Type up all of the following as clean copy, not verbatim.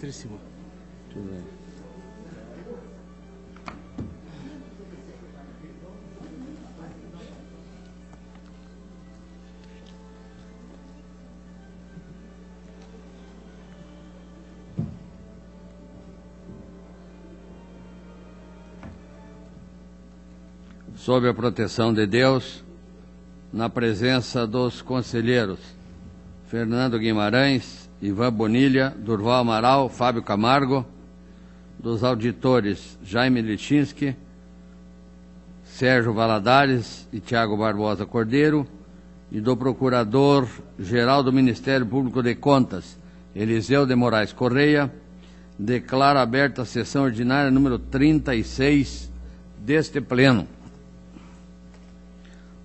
ilustríssimo. Tudo bem. Sob a proteção de Deus, na presença dos conselheiros Fernando Guimarães, Ivan Bonilha, Durval Amaral, Fábio Camargo, dos auditores Jaime Lichinski, Sérgio Valadares e Tiago Barbosa Cordeiro, e do Procurador-Geral do Ministério Público de Contas, Eliseu de Moraes Correia, declaro aberta a sessão ordinária número 36 deste Pleno.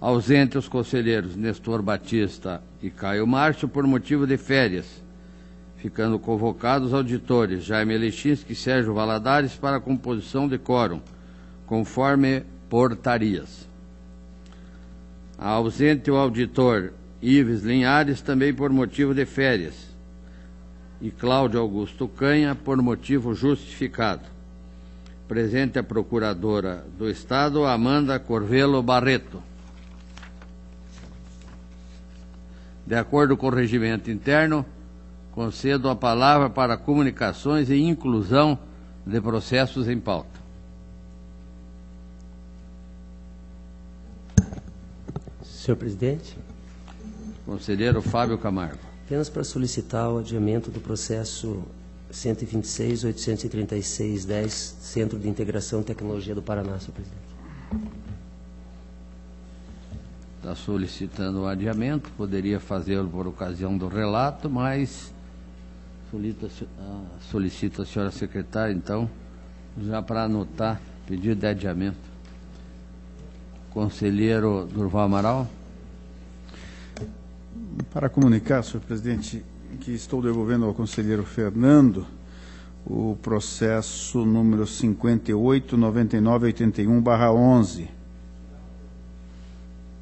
Ausente os conselheiros Nestor Batista e Caio Márcio por motivo de férias, ficando convocados auditores Jaime Lichinski e Sérgio Valadares para a composição de quórum, conforme portarias. Ausente o auditor Ives Linhares, também por motivo de férias, e Cláudio Augusto Canha, por motivo justificado. Presente a Procuradora do Estado, Amanda Corvelo Barreto. De acordo com o regimento interno, concedo a palavra para comunicações e inclusão de processos em pauta. Senhor presidente. Conselheiro Fábio Camargo. Apenas para solicitar o adiamento do processo 126.836.10, Centro de Integração e Tecnologia do Paraná, senhor presidente. Está solicitando o adiamento, poderia fazê-lo por ocasião do relato, mas solicita a senhora secretária, então, já para anotar, pedido de adiamento. Conselheiro Durval Amaral. Para comunicar, senhor presidente, que estou devolvendo ao conselheiro Fernando o processo número 58.9981/11.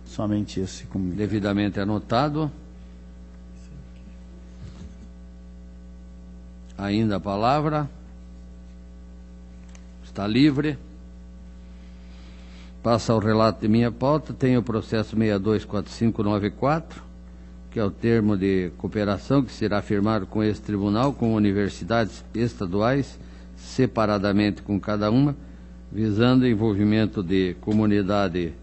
Somente esse comunicado. Devidamente anotado. Ainda a palavra. Está livre. Passa ao relato de minha pauta. Tem o processo 624594, que é o termo de cooperação que será firmado com esse tribunal, com universidades estaduais, separadamente com cada uma, visando o envolvimento de comunidade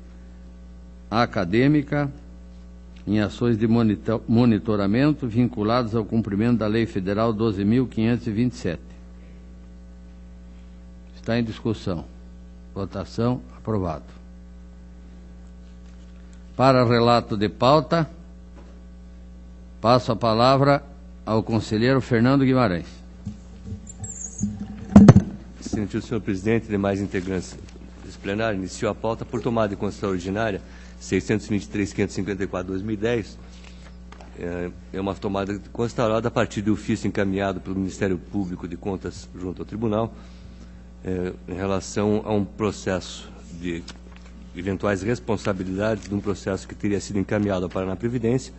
acadêmica em ações de monitoramento vinculadas ao cumprimento da Lei Federal 12.527. Está em discussão. Votação. Aprovado. Para relato de pauta, passo a palavra ao conselheiro Fernando Guimarães. Excelentíssimo senhor presidente e demais integrantes desse plenário, iniciou a pauta por tomada em consideração ordinária 623.554/2010. É uma tomada considerada a partir do ofício encaminhado pelo Ministério Público de Contas junto ao Tribunal, em relação a um processo de eventuais responsabilidades de um processo que teria sido encaminhado ao Paraná Previdência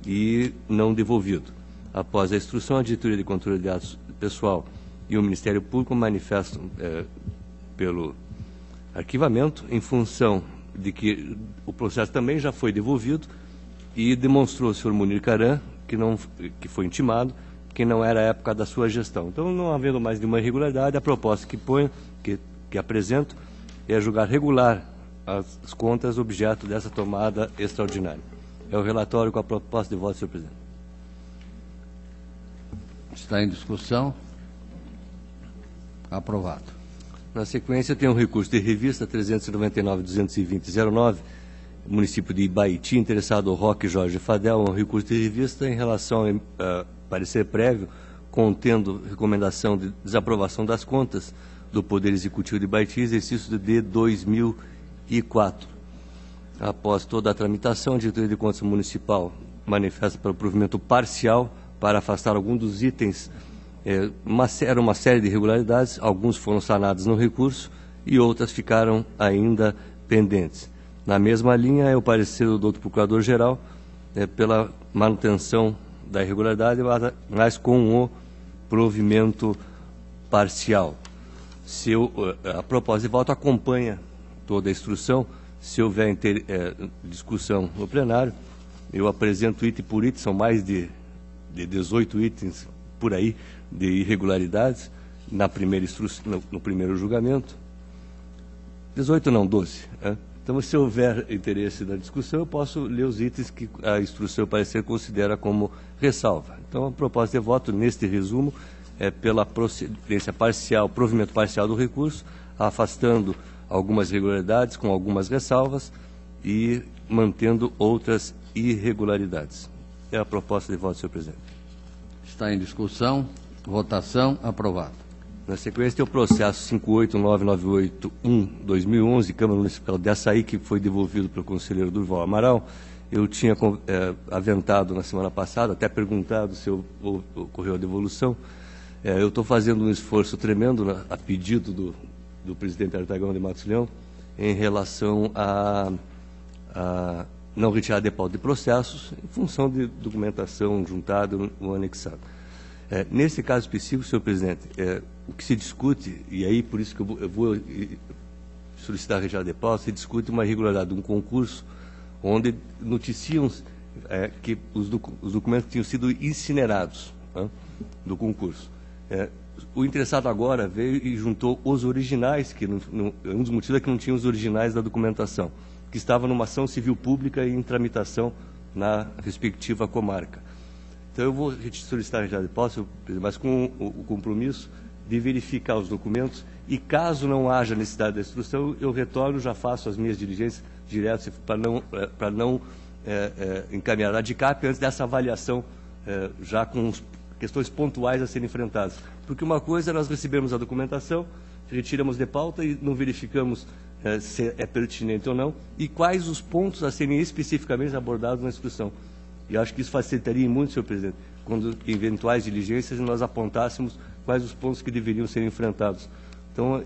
e não devolvido. Após a instrução, a Diretoria de Controle de Atos Pessoal e o Ministério Público manifestam pelo arquivamento em função de que o processo também já foi devolvido e demonstrou o senhor Munir Caran, que foi intimado, que não era a época da sua gestão. Então, não havendo mais nenhuma irregularidade, a proposta que apresento é julgar regular as contas objeto dessa tomada extraordinária. É o relatório com a proposta de voto, senhor presidente. Está em discussão. Aprovado. Na sequência, tem um recurso de revista 399.220.09, município de Ibaiti, interessado ao Roque Jorge Fadel, um recurso de revista em relação a parecer prévio, contendo recomendação de desaprovação das contas do Poder Executivo de Ibaiti, exercício de 2004. Após toda a tramitação, a Diretoria de Contas Municipal manifesta para o provimento parcial para afastar alguns dos itens. Era uma série de irregularidades, alguns foram sanados no recurso e outras ficaram ainda pendentes. Na mesma linha é o parecer do doutor Procurador-Geral pela manutenção da irregularidade, mas com o provimento parcial. A proposta de voto acompanha toda a instrução. Se houver discussão no plenário, eu apresento item por item, são mais de 18 itens por aí de irregularidades na primeira no primeiro julgamento. 18 não, 12. Né? Então, se houver interesse na discussão, eu posso ler os itens que a instrução e o parecer considera como ressalva. Então, a proposta de voto, neste resumo, é pela procedência parcial, provimento parcial do recurso, afastando algumas irregularidades com algumas ressalvas e mantendo outras irregularidades. É a proposta de voto, senhor presidente. Está em discussão. Votação. Aprovado. Na sequência, tem o processo 589981-2011, Câmara Municipal de Açaí, que foi devolvido pelo conselheiro Durval Amaral. Eu tinha aventado na semana passada, até perguntado se ocorreu a devolução. Eu estou fazendo um esforço tremendo, a pedido do presidente Artagão de Matos Leão, em relação a não retirada de pauta de processos, em função de documentação juntada ou anexada. Nesse caso específico, senhor presidente, o que se discute, e aí por isso que eu vou solicitar a retirada de pauta, se discute uma irregularidade de um concurso, onde noticiam que os documentos tinham sido incinerados, né, do concurso. O interessado agora veio e juntou os originais, que um dos motivos é que não tinha os originais da documentação, que estava numa ação civil pública e em tramitação na respectiva comarca. Então, eu vou solicitar a retirada de pauta, mas com o compromisso de verificar os documentos e, caso não haja necessidade da instrução, eu retorno, já faço as minhas diligências diretas para não encaminhar a DICAP antes dessa avaliação, já com questões pontuais a serem enfrentadas. Porque uma coisa é nós recebemos a documentação, retiramos de pauta e não verificamos se é pertinente ou não, e quais os pontos a serem especificamente abordados na instrução. E acho que isso facilitaria muito, senhor presidente, quando eventuais diligências nós apontássemos quais os pontos que deveriam ser enfrentados. Então,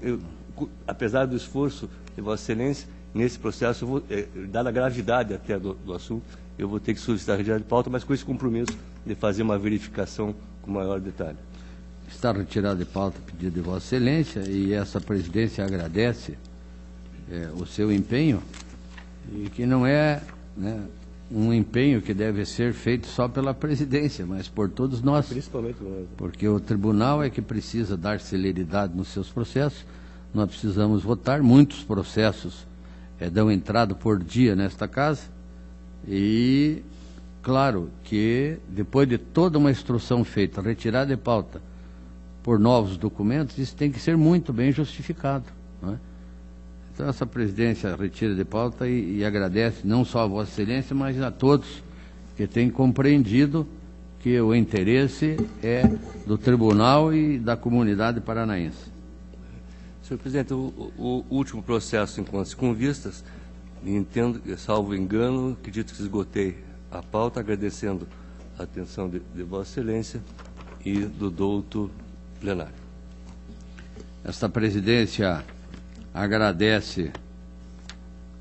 apesar do esforço de Vossa Excelência, nesse processo, dada a gravidade até do assunto, eu vou ter que solicitar a retirada de pauta, mas com esse compromisso de fazer uma verificação com maior detalhe. Está retirado de pauta o pedido de Vossa Excelência e essa presidência agradece o seu empenho, e que não é, né, um empenho que deve ser feito só pela presidência, mas por todos nós. Principalmente nós. Porque o tribunal é que precisa dar celeridade nos seus processos, nós precisamos votar, muitos processos dão entrada por dia nesta casa, e claro que depois de toda uma instrução feita, retirada de pauta por novos documentos, isso tem que ser muito bem justificado, não é? Então, essa presidência retira de pauta e agradece não só a Vossa Excelência, mas a todos que têm compreendido que o interesse é do Tribunal e da comunidade paranaense. Senhor presidente, o último processo encontra-se com vistas, entendo, salvo engano, acredito que esgotei a pauta, agradecendo a atenção de Vossa Excelência e do douto plenário. Esta presidência agradece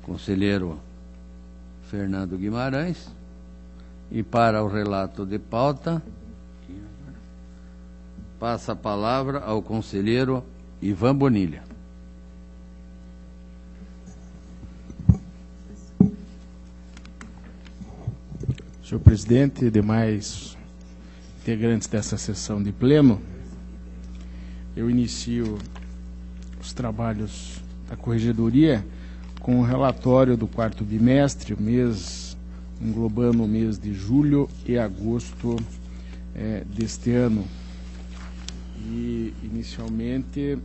conselheiro Fernando Guimarães e, para o relato de pauta, passa a palavra ao conselheiro Ivan Bonilha. Senhor presidente e demais integrantes dessa sessão de pleno, eu inicio os trabalhos da Corregedoria com o relatório do quarto bimestre, englobando o mês de julho e agosto deste ano. E, inicialmente,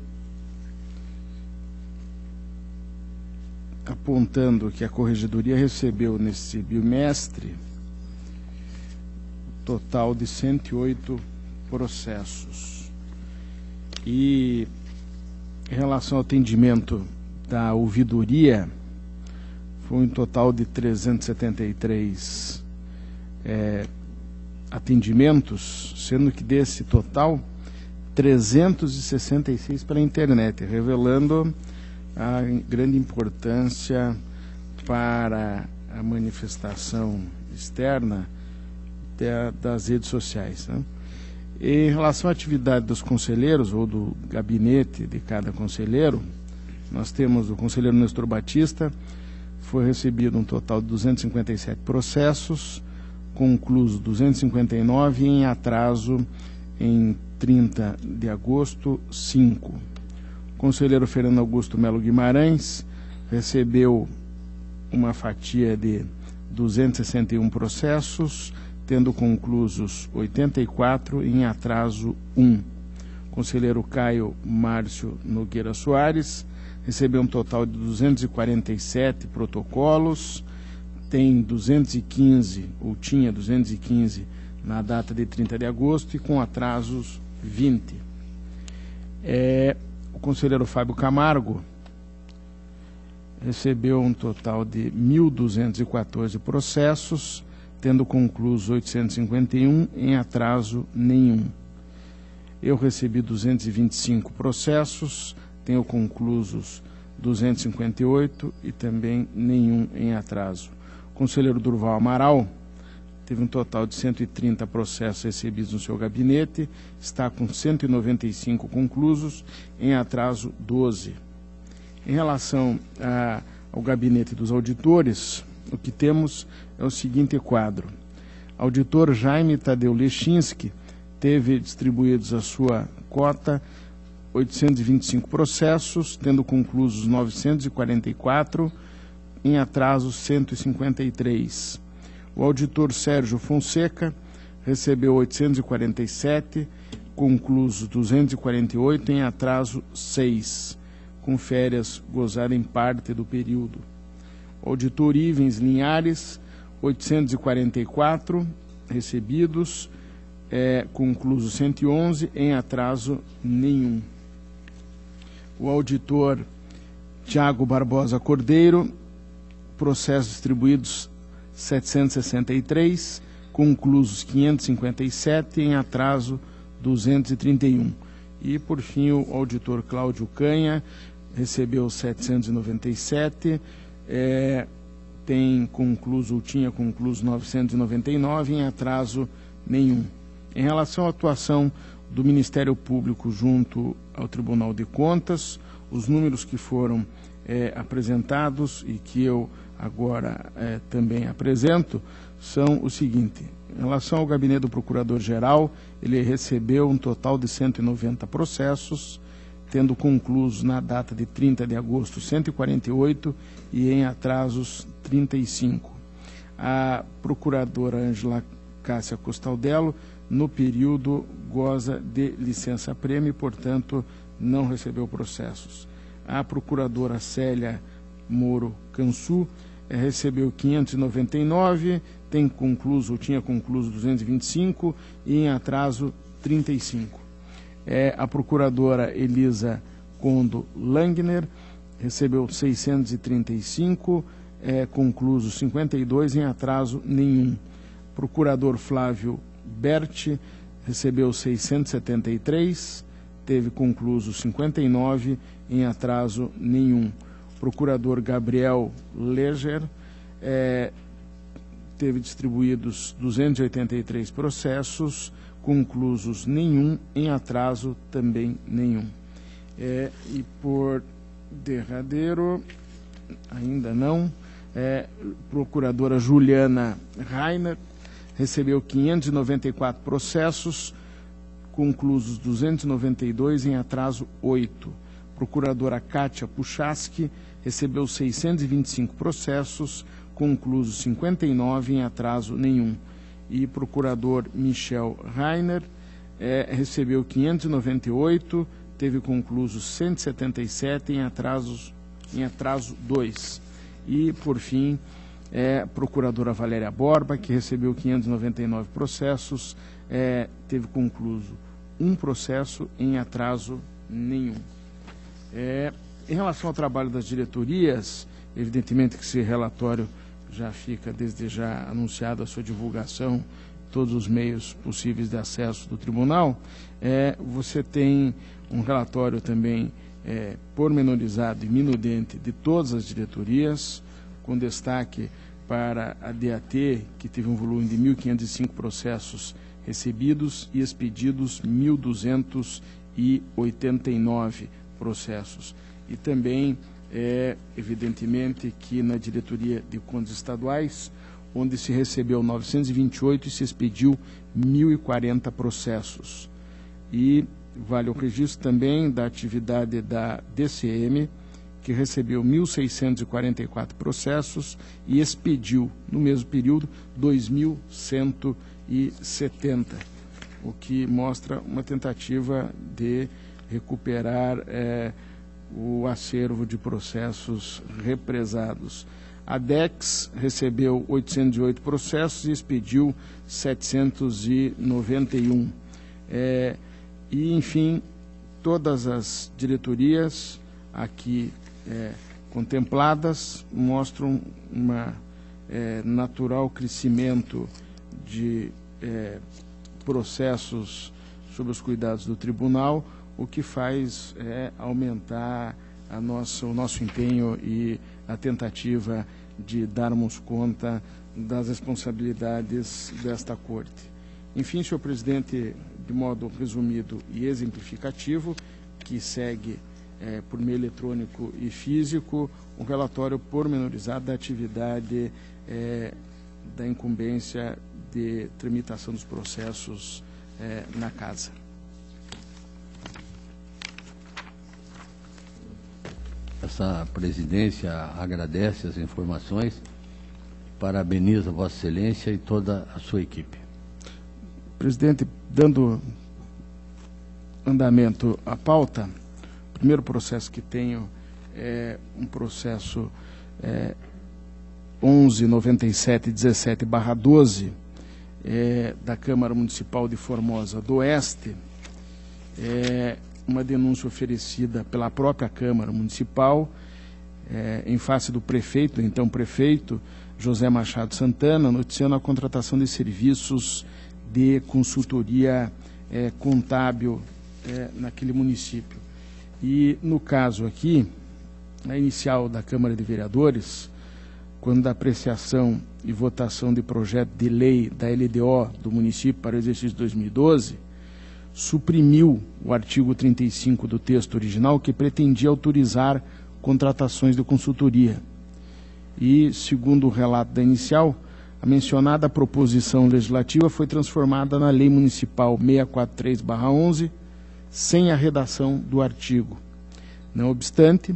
apontando que a Corregedoria recebeu nesse bimestre total de 108 processos. E, em relação ao atendimento da ouvidoria, foi um total de 373 atendimentos, sendo que desse total, 366 pela internet, revelando a grande importância para a manifestação externa das redes sociais, né? Em relação à atividade dos conselheiros, ou do gabinete de cada conselheiro, nós temos o conselheiro Nestor Batista, foi recebido um total de 257 processos, concluso 259 e em atraso em 30 de agosto, 5. O conselheiro Fernando Augusto Melo Guimarães recebeu uma fatia de 261 processos, tendo conclusos 84 e em atraso 1. O conselheiro Caio Márcio Nogueira Soares recebeu um total de 247 protocolos, tem 215, ou tinha 215, na data de 30 de agosto e com atrasos 20. O conselheiro Fábio Camargo recebeu um total de 1.214 processos, tendo concluso 851, em atraso nenhum. Eu recebi 225 processos, tenho conclusos 258 e também nenhum em atraso. O conselheiro Durval Amaral teve um total de 130 processos recebidos no seu gabinete, está com 195 conclusos, em atraso 12. Em relação ao gabinete dos auditores, o que temos é o seguinte quadro. Auditor Jaime Tadeu Lechinski teve distribuídos a sua cota 825 processos, tendo conclusos 944, em atraso 153. O auditor Sérgio Fonseca recebeu 847, conclusos 248, em atraso 6, com férias gozadas em parte do período. O auditor Ivens Linhares, 844 recebidos, conclusos 111, em atraso nenhum. O auditor Tiago Barbosa Cordeiro, processos distribuídos 763, conclusos 557, em atraso 231. E, por fim, o auditor Cláudio Canha recebeu 797, tinha concluso 999, em atraso nenhum. Em relação à atuação do Ministério Público junto ao Tribunal de Contas, os números que foram apresentados e que eu agora também apresento são o seguinte. Em relação ao gabinete do Procurador-Geral, ele recebeu um total de 190 processos, tendo conclusos na data de 30 de agosto 148 e em atrasos 35. A Procuradora Ângela Cássia Costaldello, no período, goza de licença-prêmio e, portanto, não recebeu processos. A Procuradora Célia Moro Cansu recebeu 599, tinha concluso 225 e em atraso 35. A Procuradora Elisa Condo Langner recebeu 635, conclusos 52, em atraso nenhum. Procurador Flávio Berti recebeu 673, teve conclusos 59, em atraso nenhum. Procurador Gabriel Leger teve distribuídos 283 processos, conclusos nenhum, em atraso também nenhum. E por derradeiro, ainda não, Procuradora Juliana Rainer recebeu 594 processos, conclusos 292, em atraso 8. Procuradora Kátia Puchaski recebeu 625 processos, conclusos 59, em atraso nenhum. E Procurador Michel Rainer recebeu 598, teve conclusos 177, em atraso 2. E, por fim, Procuradora Valéria Borba, que recebeu 599 processos, teve concluso um processo, em atraso nenhum. Em relação ao trabalho das diretorias, evidentemente que esse relatório já fica desde já anunciado a sua divulgação, todos os meios possíveis de acesso do tribunal. Você tem um relatório também pormenorizado e minudente de todas as diretorias, com destaque para a DAT, que teve um volume de 1.505 processos recebidos e expedidos 1.289 processos. E também evidentemente que na Diretoria de Contas Estaduais, onde se recebeu 928 e se expediu 1.040 processos. E vale o registro também da atividade da DCM, que recebeu 1.644 processos e expediu, no mesmo período, 2.170, o que mostra uma tentativa de recuperar o acervo de processos represados. A DEX recebeu 808 processos e expediu 791. E, enfim, todas as diretorias aqui contempladas mostram um natural crescimento de processos sob os cuidados do tribunal, o que faz aumentar o nosso empenho e a tentativa de darmos conta das responsabilidades desta Corte. Enfim, senhor presidente, de modo resumido e exemplificativo, que segue por meio eletrônico e físico, um relatório pormenorizado da atividade da incumbência de tramitação dos processos na Casa. Essa presidência agradece as informações, parabeniza Vossa Excelência e toda a sua equipe. Presidente, dando andamento à pauta, o primeiro processo que tenho é um processo 119717/12 da Câmara Municipal de Formosa do Oeste, uma denúncia oferecida pela própria Câmara Municipal em face do prefeito, então prefeito José Machado Santana, noticiando a contratação de serviços de consultoria contábil naquele município. E no caso aqui, na inicial da Câmara de Vereadores, quando da apreciação e votação de projeto de lei da LDO do município para o exercício 2012, suprimiu o artigo 35 do texto original que pretendia autorizar contratações de consultoria. E, segundo o relato da inicial, a mencionada proposição legislativa foi transformada na Lei Municipal 643/11, sem a redação do artigo. Não obstante,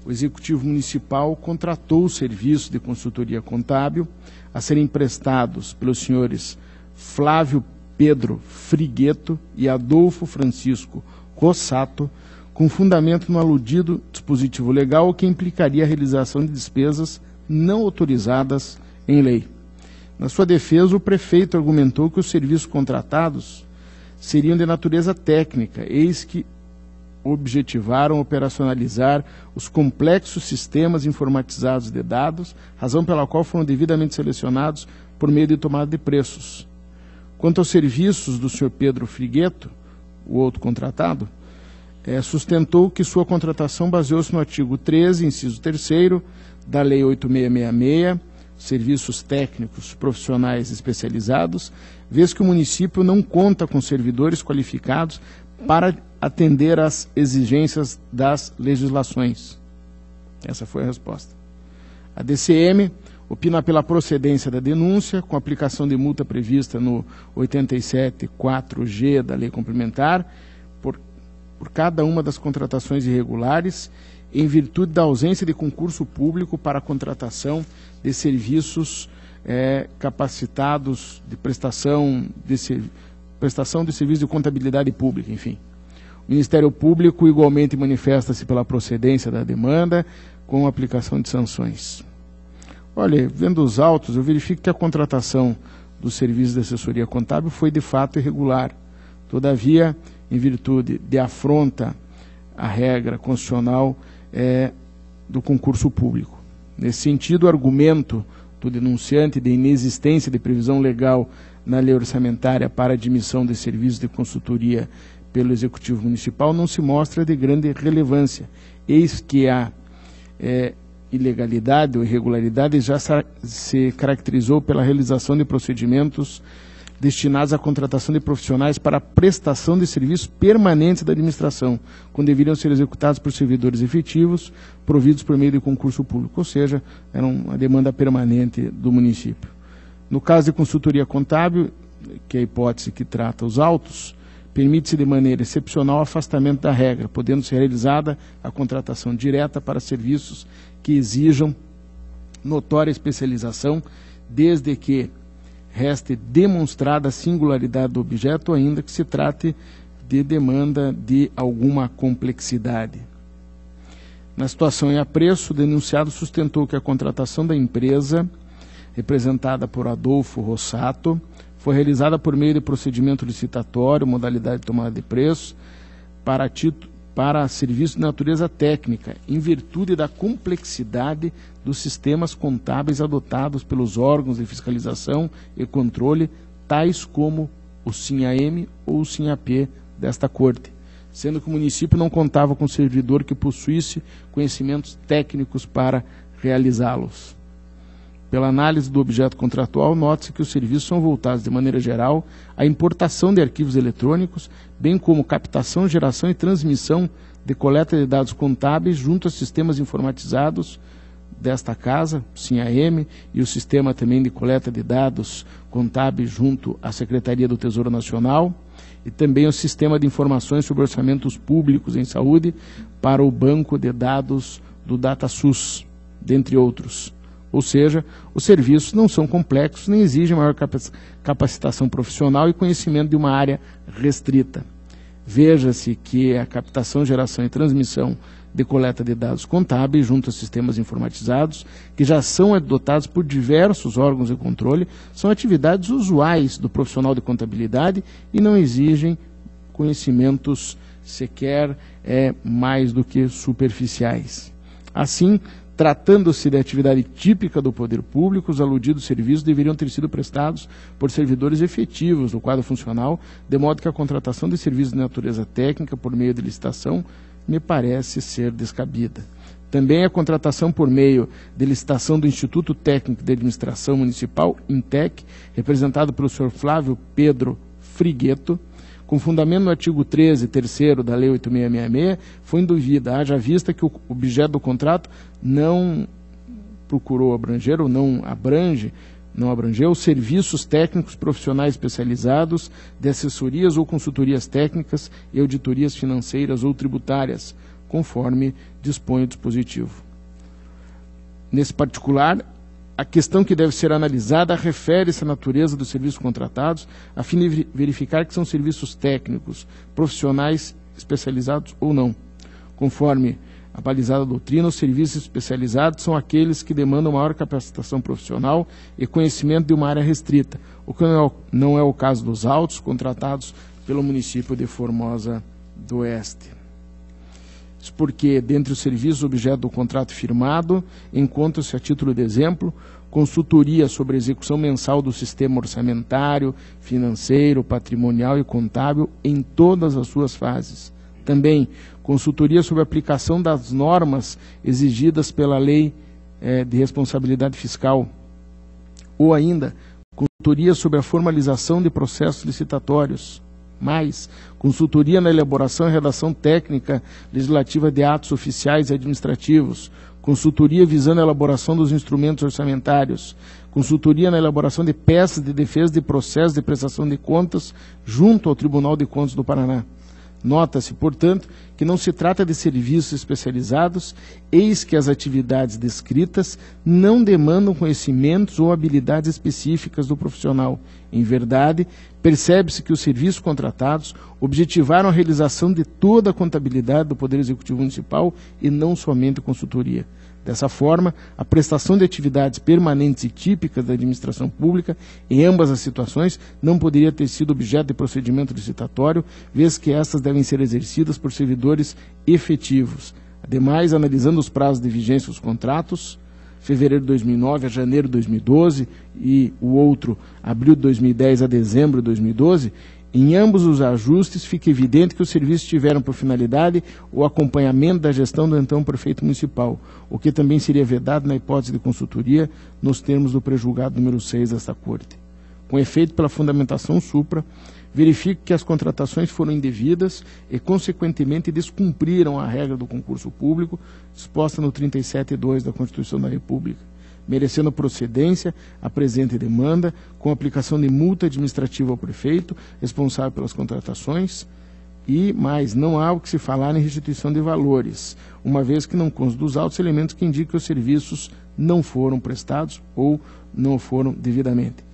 o Executivo Municipal contratou o serviço de consultoria contábil a serem prestados pelos senhores Flávio Pedro Frigueto e Adolfo Francisco Rossato, com fundamento no aludido dispositivo legal que implicaria a realização de despesas não autorizadas em lei. Na sua defesa, o prefeito argumentou que os serviços contratados seriam de natureza técnica, eis que objetivaram operacionalizar os complexos sistemas informatizados de dados, razão pela qual foram devidamente selecionados por meio de tomada de preços. Quanto aos serviços do senhor Pedro Frigueto, o outro contratado, sustentou que sua contratação baseou-se no artigo 13, inciso 3º, da Lei 8666, serviços técnicos profissionais especializados, vez que o município não conta com servidores qualificados para atender às exigências das legislações. Essa foi a resposta. A DCM opina pela procedência da denúncia, com aplicação de multa prevista no 87.4G da Lei Complementar, por cada uma das contratações irregulares, em virtude da ausência de concurso público para a contratação de serviços capacitados de prestação de serviço de contabilidade pública, enfim. O Ministério Público igualmente manifesta-se pela procedência da demanda, com aplicação de sanções. Olha, vendo os autos, eu verifico que a contratação do serviço de assessoria contábil foi de fato irregular. Todavia, em virtude de afronta à regra constitucional do concurso público. Nesse sentido, o argumento do denunciante de inexistência de previsão legal na lei orçamentária para admissão de serviços de consultoria pelo Executivo Municipal não se mostra de grande relevância, eis que a ilegalidade ou irregularidade já se caracterizou pela realização de procedimentos destinados à contratação de profissionais para a prestação de serviços permanentes da administração, quando deveriam ser executados por servidores efetivos, providos por meio de concurso público, ou seja, era uma demanda permanente do município. No caso de consultoria contábil, que é a hipótese que trata os autos, permite-se de maneira excepcional o afastamento da regra, podendo ser realizada a contratação direta para serviços que exijam notória especialização, desde que reste demonstrada a singularidade do objeto, ainda que se trate de demanda de alguma complexidade. Na situação em apreço, o denunciado sustentou que a contratação da empresa, representada por Adolfo Rossato, foi realizada por meio de procedimento licitatório, modalidade de tomada de preço, para serviço de natureza técnica, em virtude da complexidade dos sistemas contábeis adotados pelos órgãos de fiscalização e controle, tais como o SINHAM ou o SINHAP desta Corte, sendo que o município não contava com servidor que possuísse conhecimentos técnicos para realizá-los. Pela análise do objeto contratual, nota-se que os serviços são voltados, de maneira geral, à importação de arquivos eletrônicos, bem como captação, geração e transmissão de coleta de dados contábeis junto a sistemas informatizados desta casa, SINHAM, e o sistema também de coleta de dados contábeis junto à Secretaria do Tesouro Nacional, e também o sistema de informações sobre orçamentos públicos em saúde para o banco de dados do DataSUS, dentre outros. Ou seja, os serviços não são complexos, nem exigem maior capacitação profissional e conhecimento de uma área restrita. Veja-se que a captação, geração e transmissão de coleta de dados contábeis junto a sistemas informatizados, que já são adotados por diversos órgãos de controle, são atividades usuais do profissional de contabilidade e não exigem conhecimentos sequer mais do que superficiais. Assim, tratando-se de atividade típica do poder público, os aludidos serviços deveriam ter sido prestados por servidores efetivos do quadro funcional, de modo que a contratação de serviços de natureza técnica por meio de licitação me parece ser descabida. Também a contratação por meio de licitação do Instituto Técnico de Administração Municipal, INTEC, representado pelo senhor Flávio Pedro Frigueto, com fundamento no artigo 13, terceiro da Lei 8.666, foi induvida, haja vista que o objeto do contrato não procurou abranger ou não abrangeu serviços técnicos profissionais especializados de assessorias ou consultorias técnicas e auditorias financeiras ou tributárias, conforme dispõe o dispositivo. Nesse particular, a questão que deve ser analisada refere-se à natureza dos serviços contratados, a fim de verificar que são serviços técnicos, profissionais especializados ou não. Conforme a balizada doutrina, os serviços especializados são aqueles que demandam maior capacitação profissional e conhecimento de uma área restrita, o que não é o caso dos autos contratados pelo município de Formosa do Oeste. Isso porque, dentre os serviços objeto do contrato firmado, encontra-se, a título de exemplo, consultoria sobre a execução mensal do sistema orçamentário, financeiro, patrimonial e contábil em todas as suas fases. Também, consultoria sobre a aplicação das normas exigidas pela Lei de Responsabilidade Fiscal. Ou ainda, consultoria sobre a formalização de processos licitatórios. Mais, consultoria na elaboração e redação técnica legislativa de atos oficiais e administrativos, consultoria visando a elaboração dos instrumentos orçamentários, consultoria na elaboração de peças de defesa de processos de prestação de contas junto ao Tribunal de Contas do Paraná. Nota-se, portanto, que não se trata de serviços especializados, eis que as atividades descritas não demandam conhecimentos ou habilidades específicas do profissional. Em verdade, percebe-se que os serviços contratados objetivaram a realização de toda a contabilidade do Poder Executivo Municipal e não somente consultoria. Dessa forma, a prestação de atividades permanentes e típicas da administração pública, em ambas as situações, não poderia ter sido objeto de procedimento licitatório, vez que estas devem ser exercidas por servidores efetivos. Ademais, analisando os prazos de vigência dos contratos, fevereiro de 2009 a janeiro de 2012 e o outro, abril de 2010 a dezembro de 2012, em ambos os ajustes fica evidente que os serviços tiveram por finalidade o acompanhamento da gestão do então prefeito municipal, o que também seria vedado na hipótese de consultoria nos termos do prejulgado número 6 desta Corte. Com efeito pela fundamentação supra, verifico que as contratações foram indevidas e, consequentemente, descumpriram a regra do concurso público disposta no 37.2 da Constituição da República, merecendo procedência a presente demanda, com aplicação de multa administrativa ao prefeito responsável pelas contratações. E, mais, não há o que se falar em restituição de valores, uma vez que não consta dos autos elementos que indicam que os serviços não foram prestados ou não foram devidamente.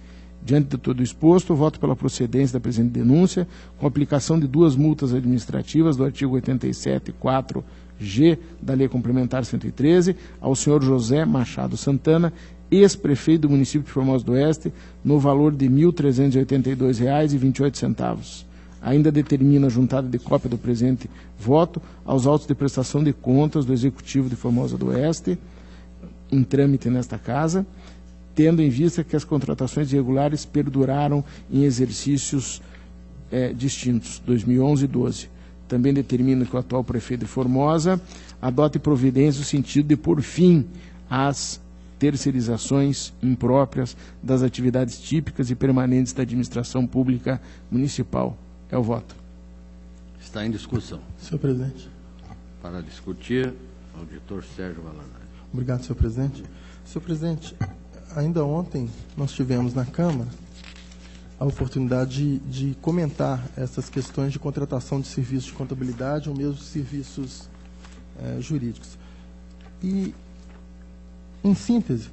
Diante de todo o exposto, voto pela procedência da presente denúncia, com aplicação de 2 multas administrativas do artigo 87.4G da Lei Complementar 113, ao senhor José Machado Santana, ex-prefeito do município de Formosa do Oeste, no valor de R$ 1.382,28. Ainda determina a juntada de cópia do presente voto aos autos de prestação de contas do Executivo de Formosa do Oeste, em trâmite nesta Casa, tendo em vista que as contratações irregulares perduraram em exercícios distintos, 2011 e 2012. Também determina que o atual prefeito de Formosa adote providências no sentido de pôr fim às terceirizações impróprias das atividades típicas e permanentes da administração pública municipal. É o voto. Está em discussão. Senhor presidente. Para discutir, o auditor Sérgio Valadares. Obrigado, senhor presidente. Senhor presidente, ainda ontem nós tivemos na Câmara a oportunidade de comentar essas questões de contratação de serviços de contabilidade ou mesmo serviços jurídicos. E, em síntese,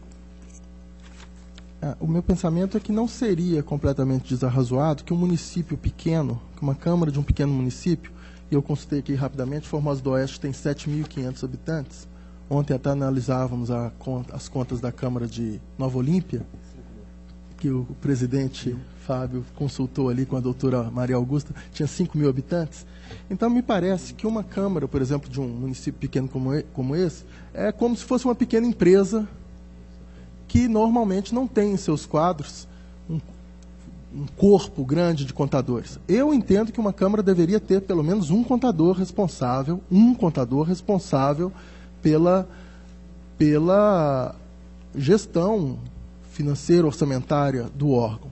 o meu pensamento é que não seria completamente desarrazoado que um município pequeno, que uma Câmara de um pequeno município, e eu consultei aqui rapidamente, Formosa do Oeste tem 7.500 habitantes. Ontem até analisávamos as contas da Câmara de Nova Olímpia, que o presidente Fábio consultou ali com a doutora Maria Augusta, tinha 5.000 habitantes. Então, me parece que uma Câmara, por exemplo, de um município pequeno como esse, é como se fosse uma pequena empresa que normalmente não tem em seus quadros um corpo grande de contadores. Eu entendo que uma Câmara deveria ter pelo menos um contador responsável pela gestão financeira orçamentária do órgão.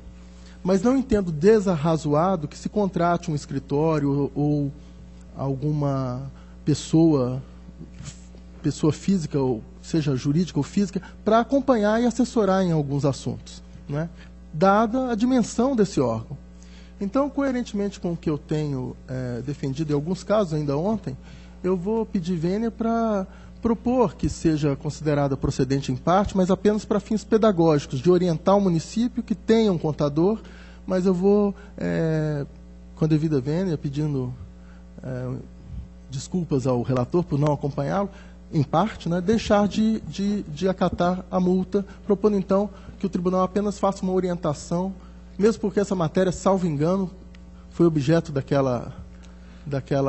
Mas não entendo desarrazoado que se contrate um escritório ou alguma pessoa física, ou seja jurídica ou física, para acompanhar e assessorar em alguns assuntos, né? Dada a dimensão desse órgão. Então, coerentemente com o que eu tenho defendido em alguns casos, ainda ontem, eu vou pedir vênia para propor que seja considerada procedente em parte, mas apenas para fins pedagógicos, de orientar o município que tenha um contador, mas eu vou, com a devida vênia, pedindo desculpas ao relator por não acompanhá-lo, em parte, né, deixar de acatar a multa, propondo então que o tribunal apenas faça uma orientação, mesmo porque essa matéria, salvo engano, foi objeto daquela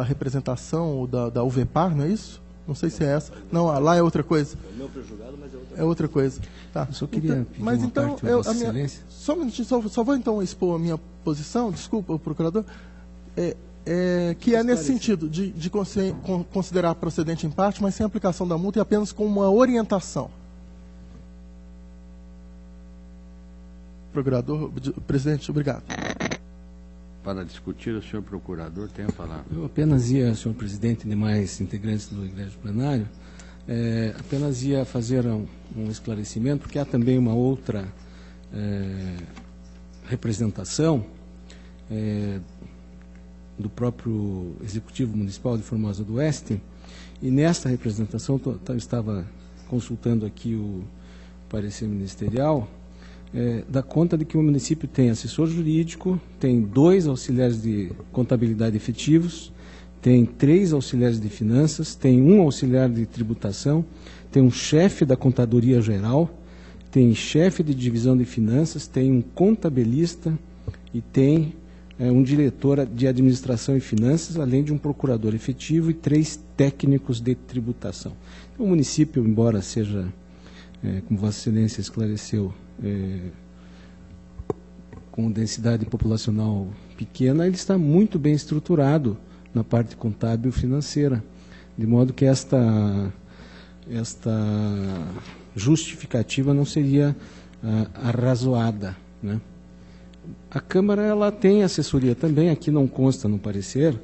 representação da UVEPAR, não é isso? Não sei se é essa. Não, lá é outra coisa. É o meu prejulgado, mas é outra coisa. Tá. Eu só queria pedir mas uma então, parte da Vossa Excelência. Só um minutinho, só vou então expor a minha posição, desculpa, o procurador, que é nesse sentido, de considerar procedente em parte, mas sem aplicação da multa e apenas com uma orientação. Procurador, presidente, obrigado. Para discutir, o senhor procurador tem a palavra. Eu apenas ia, senhor presidente e demais integrantes do Egrégio Plenário, apenas ia fazer um esclarecimento, porque há também uma outra representação do próprio Executivo Municipal de Formosa do Oeste, e nesta representação, eu estava consultando aqui o parecer ministerial, dá conta de que o município tem assessor jurídico, tem 2 auxiliares de contabilidade efetivos, tem 3 auxiliares de finanças, tem 1 auxiliar de tributação, tem um chefe da contadoria geral, tem chefe de divisão de finanças, tem um contabilista e tem um diretor de administração e finanças, além de um procurador efetivo e 3 técnicos de tributação. Então, o município, embora seja, como Vossa Excelência esclareceu, com densidade populacional pequena, ele está muito bem estruturado na parte contábil e financeira, de modo que esta justificativa não seria arrazoada, né? A Câmara ela tem assessoria também, aqui não consta no parecer,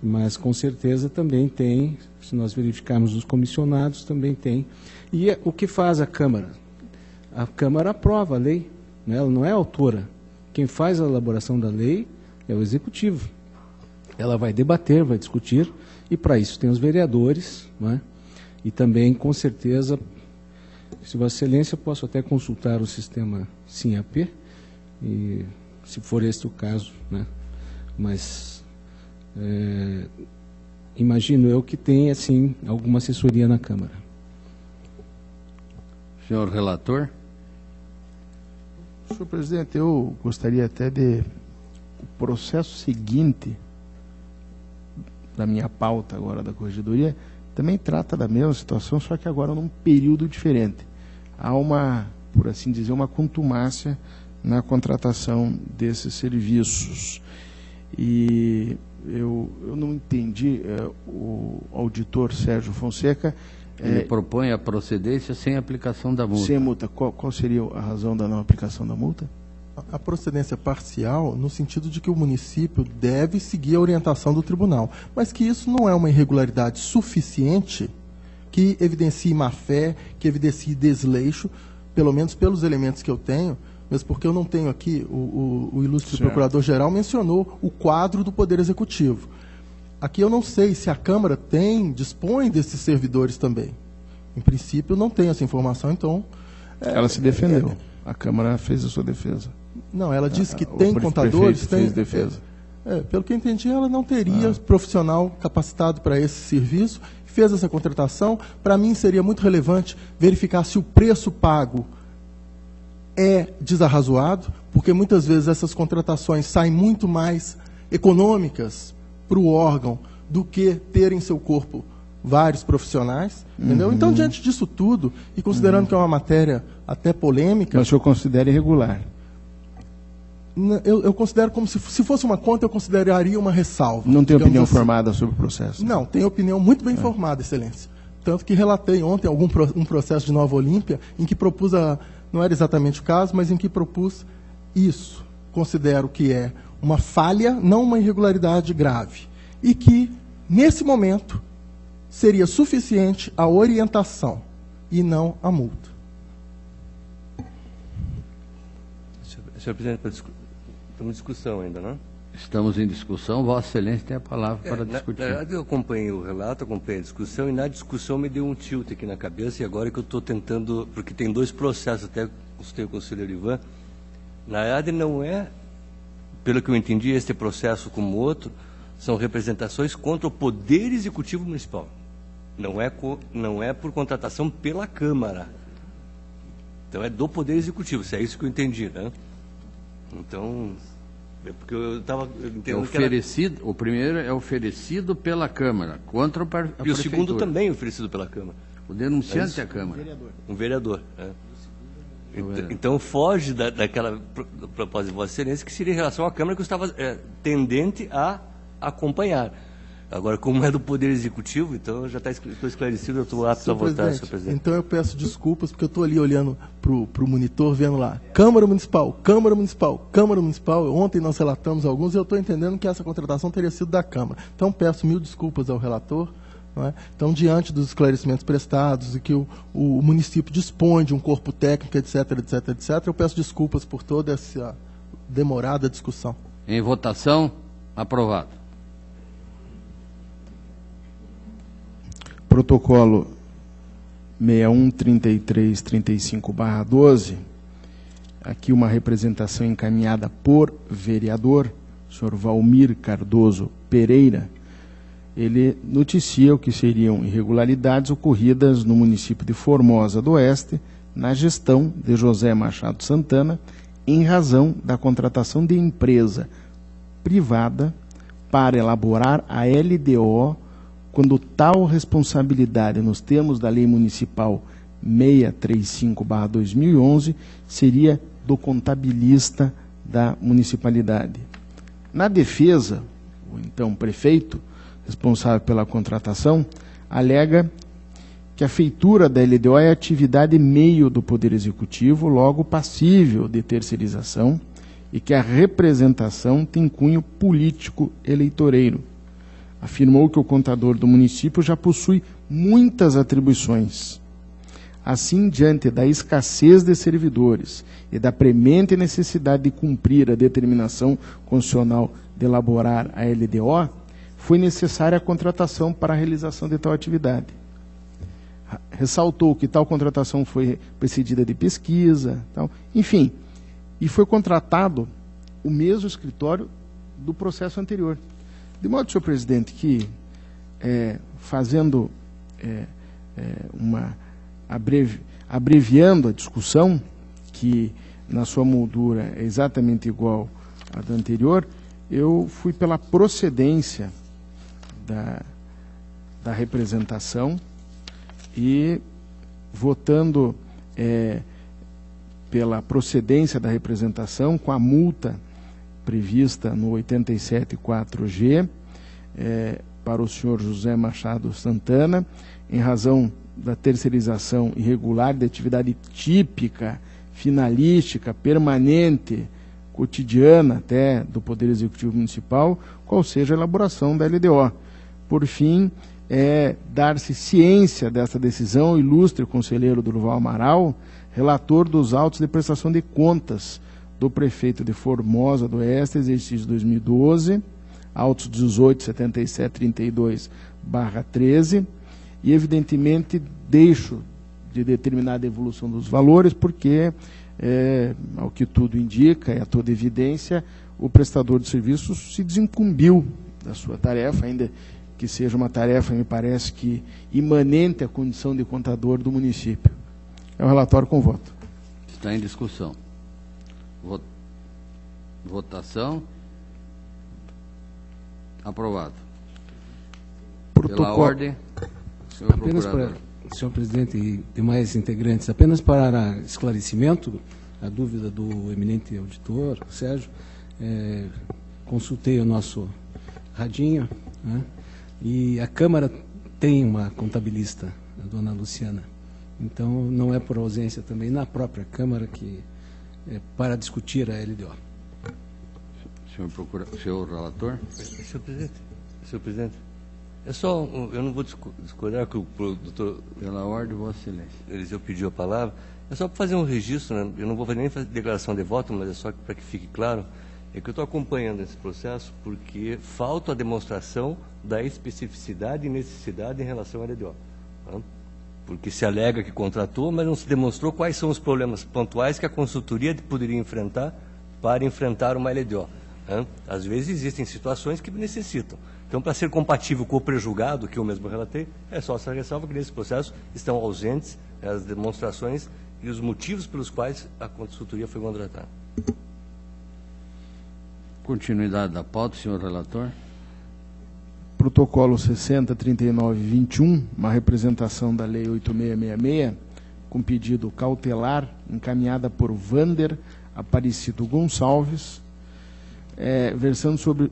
mas com certeza também tem, se nós verificarmos os comissionados, também tem. E o que faz a Câmara? A Câmara aprova a lei, né? Ela não é autora. Quem faz a elaboração da lei é o Executivo. Ela vai debater, vai discutir, e para isso tem os vereadores, né? E também, com certeza, se Vossa Excelência, posso até consultar o sistema SIM-AP, e se for este o caso, né? Mas imagino eu que tenha, sim, alguma assessoria na Câmara. Senhor relator. Senhor presidente, eu gostaria até de... O processo seguinte da minha pauta agora da corregedoria também trata da mesma situação, só que agora num período diferente. Há uma, por assim dizer, uma contumácia na contratação desses serviços. E eu não entendi, o auditor Sérgio Fonseca... Ele propõe a procedência sem aplicação da multa. Sem multa. Qual seria a razão da não aplicação da multa? A procedência parcial, no sentido de que o município deve seguir a orientação do tribunal, mas que isso não é uma irregularidade suficiente que evidencie má-fé, que evidencie desleixo, pelo menos pelos elementos que eu tenho, mesmo porque eu não tenho aqui, o ilustre procurador-geral mencionou o quadro do Poder Executivo. Aqui eu não sei se a Câmara dispõe desses servidores também. Em princípio, não tem essa informação, então... Ela se defendeu. A Câmara fez a sua defesa. Não, ela disse que tem contadores... fez defesa. Pelo que eu entendi, ela não teria profissional capacitado para esse serviço, fez essa contratação. Para mim, seria muito relevante verificar se o preço pago é desarrazoado, porque muitas vezes essas contratações saem muito mais econômicas para o órgão do que ter em seu corpo vários profissionais, entendeu? Então, diante disso tudo, e considerando que é uma matéria até polêmica... Mas o senhor considera irregular? Eu considero como se fosse uma conta, eu consideraria uma ressalva. Não tem opinião assim. formada sobre o processo? Não, tenho opinião muito bem formada, Excelência. Tanto que relatei ontem um processo de Nova Olímpia, em que propus, não era exatamente o caso, mas em que propus isso. Considero que é uma falha, não uma irregularidade grave. E que, nesse momento, seria suficiente a orientação e não a multa. Senhor presidente, estamos em discussão ainda, não? Estamos em discussão. Vossa Excelência tem a palavra para discutir. Na verdade, eu acompanhei o relato, acompanhei a discussão, e na discussão me deu um tilt aqui na cabeça, e agora que eu estou tentando... Porque tem dois processos, até consultei o conselheiro Ivan. Na verdade, não é... Pelo que eu entendi, este processo como outro, são representações contra o Poder Executivo Municipal. Não é por contratação pela Câmara. Então, é do Poder Executivo, se é isso que eu entendi, né? Então, porque eu estava entendendo oferecido, o primeiro é oferecido pela Câmara, contra a prefeitura. E o segundo também é oferecido pela Câmara. O denunciante é a Câmara. Um vereador. Então, foge daquela proposta de Vossa Excelência, que seria em relação à Câmara, que eu estava tendente a acompanhar. Agora, como é do Poder Executivo, então já estou esclarecido, eu estou apto a votar, senhor presidente. Então eu peço desculpas, porque eu estou ali olhando para o monitor, vendo lá, Câmara Municipal, Câmara Municipal, Câmara Municipal. Ontem nós relatamos alguns e eu estou entendendo que essa contratação teria sido da Câmara. Então peço 1000 desculpas ao relator. Não é? Então, diante dos esclarecimentos prestados e que o município dispõe de um corpo técnico, etc., etc., etc., eu peço desculpas por toda essa demorada discussão. Em votação, aprovado. Protocolo 613335/12, aqui uma representação encaminhada por vereador, senhor Valmir Cardoso Pereira. Ele noticia o que seriam irregularidades ocorridas no município de Formosa do Oeste, na gestão de José Machado Santana, em razão da contratação de empresa privada para elaborar a LDO, quando tal responsabilidade, nos termos da Lei Municipal 635/2011, seria do contabilista da municipalidade. Na defesa, o então prefeito, responsável pela contratação, alega que a feitura da LDO é atividade meio do Poder Executivo, logo passível de terceirização, e que a representação tem cunho político eleitoreiro. Afirmou que o contador do município já possui muitas atribuições. Assim, diante da escassez de servidores e da premente necessidade de cumprir a determinação constitucional de elaborar a LDO, foi necessária a contratação para a realização de tal atividade. Ressaltou que tal contratação foi precedida de pesquisa, enfim, e foi contratado o mesmo escritório do processo anterior. De modo, senhor presidente, que abreviando a discussão, que na sua moldura é exatamente igual à da anterior, eu fui pela procedência da representação e, votando pela procedência da representação, com a multa prevista no 87.4G, para o senhor José Machado Santana, em razão da terceirização irregular de atividade típica, finalística, permanente, cotidiana até do Poder Executivo Municipal, qual seja a elaboração da LDO. Por fim, dar-se ciência desta decisão, ilustre conselheiro Durval Amaral, relator dos autos de prestação de contas do prefeito de Formosa do Oeste, exercício 2012, autos 18.7732/13, e evidentemente deixo de determinada evolução dos valores, porque, ao que tudo indica, a toda evidência, o prestador de serviços se desincumbiu da sua tarefa, ainda que seja uma tarefa, me parece que imanente à condição de contador do município. É o relatório com voto. Está em discussão. Votação. Aprovado. Pela ordem, senhor apenas procurador. senhor presidente e demais integrantes, apenas para esclarecimento, a dúvida do eminente auditor, Sérgio, consultei o nosso radinho, né, e a Câmara tem uma contabilista, a dona Luciana. Então, não é por ausência também na própria Câmara que para discutir a LDO. Senhor relator? Senhor presidente, eu não vou discordar que o doutor... Pela ordem, Vossa Excelência. Eliseu pediu a palavra. É só para fazer um registro, né? Eu não vou nem fazer declaração de voto, mas é só para que fique claro, é que eu estou acompanhando esse processo porque falta a demonstração da especificidade e necessidade em relação à LDO. Tá? Porque se alega que contratou, mas não se demonstrou quais são os problemas pontuais que a consultoria poderia enfrentar para enfrentar uma LDO. Tá? Às vezes existem situações que necessitam. Então, para ser compatível com o prejulgado, que eu mesmo relatei, é só essa ressalva que nesse processo estão ausentes as demonstrações e os motivos pelos quais a consultoria foi contratada. Continuidade da pauta, senhor relator. Protocolo 603921, uma representação da Lei 8666, com pedido cautelar, encaminhada por Vander Aparecido Gonçalves, versando sobre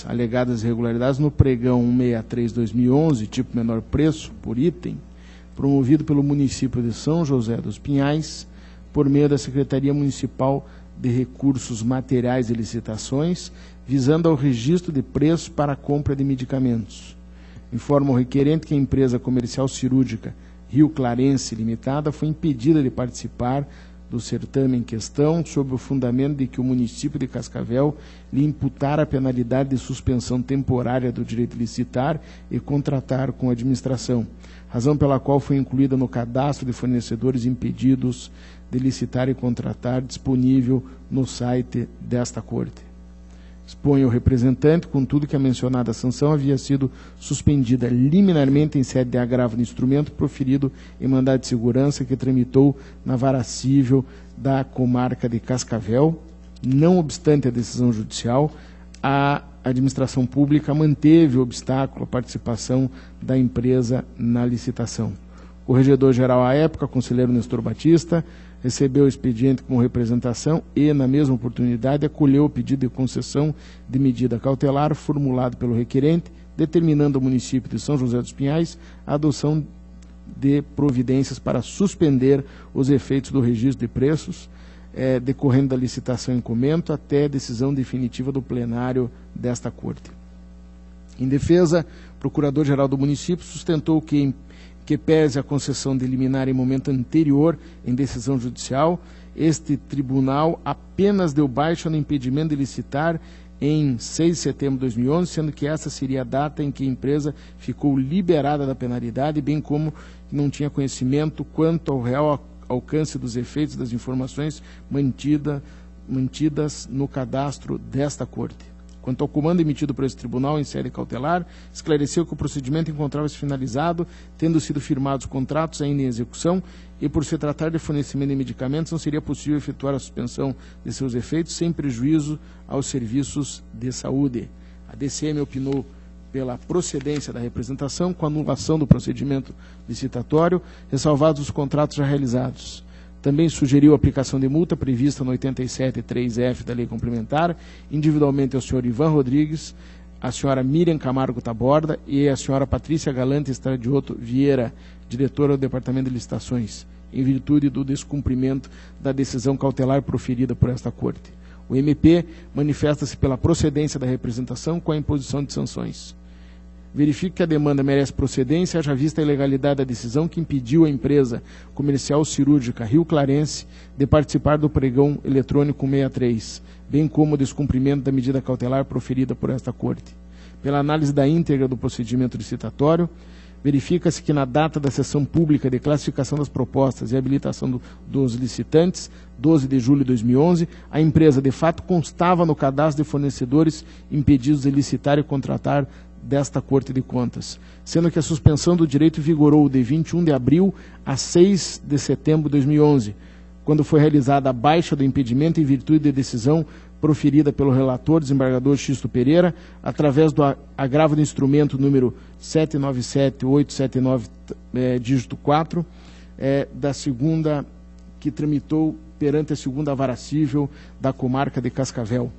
alegadas irregularidades no pregão 163/2011, tipo menor preço, por item, promovido pelo município de São José dos Pinhais, por meio da Secretaria Municipal de Recursos Materiais e Licitações, visando ao registro de preços para a compra de medicamentos. Informa o requerente que a empresa comercial cirúrgica Rio Clarense Limitada foi impedida de participar do certame em questão, sob o fundamento de que o município de Cascavel lhe imputara a penalidade de suspensão temporária do direito de licitar e contratar com a administração, razão pela qual foi incluída no cadastro de fornecedores impedidos de licitar e contratar, disponível no site desta Corte. Expõe o representante, contudo, que a mencionada sanção havia sido suspendida liminarmente em sede de agravo de instrumento proferido em mandado de segurança que tramitou na vara cível da comarca de Cascavel. Não obstante a decisão judicial, a administração pública manteve o obstáculo à participação da empresa na licitação. O corregedor-geral à época, conselheiro Nestor Batista, recebeu o expediente como representação e, na mesma oportunidade, acolheu o pedido de concessão de medida cautelar formulado pelo requerente, determinando ao município de São José dos Pinhais a adoção de providências para suspender os efeitos do registro de preços, decorrendo da licitação em comento até decisão definitiva do plenário desta Corte. Em defesa, o Procurador-Geral do Município sustentou que pese a concessão de liminar em momento anterior em decisão judicial, este tribunal apenas deu baixa no impedimento de licitar em 6 de setembro de 2011, sendo que essa seria a data em que a empresa ficou liberada da penalidade, bem como não tinha conhecimento quanto ao real alcance dos efeitos das informações mantidas no cadastro desta Corte. Quanto ao comando emitido por esse tribunal em sede cautelar, esclareceu que o procedimento encontrava-se finalizado, tendo sido firmados contratos ainda em execução, e por se tratar de fornecimento de medicamentos, não seria possível efetuar a suspensão de seus efeitos sem prejuízo aos serviços de saúde. A DCM opinou pela procedência da representação com anulação do procedimento licitatório, ressalvados os contratos já realizados. Também sugeriu a aplicação de multa prevista no 87.3f da Lei Complementar, individualmente ao senhor Ivan Rodrigues, a senhora Miriam Camargo Taborda e a senhora Patrícia Galante Estradioto Vieira, diretora do Departamento de Licitações, em virtude do descumprimento da decisão cautelar proferida por esta Corte. O MP manifesta-se pela procedência da representação com a imposição de sanções. Verifique que a demanda merece procedência, haja vista a ilegalidade da decisão que impediu a empresa comercial cirúrgica Rio Clarense de participar do pregão eletrônico 63, bem como o descumprimento da medida cautelar proferida por esta Corte. Pela análise da íntegra do procedimento licitatório, verifica-se que na data da sessão pública de classificação das propostas e habilitação dos licitantes, 12 de julho de 2011, a empresa de fato constava no cadastro de fornecedores impedidos de licitar e contratar desta Corte de Contas, sendo que a suspensão do direito vigorou de 21 de abril a 6 de setembro de 2011, quando foi realizada a baixa do impedimento em virtude de decisão proferida pelo relator, desembargador Xisto Pereira, através do agravo do instrumento número 797-879, dígito 4, da segunda, que tramitou perante a segunda vara cível da comarca de Cascavel.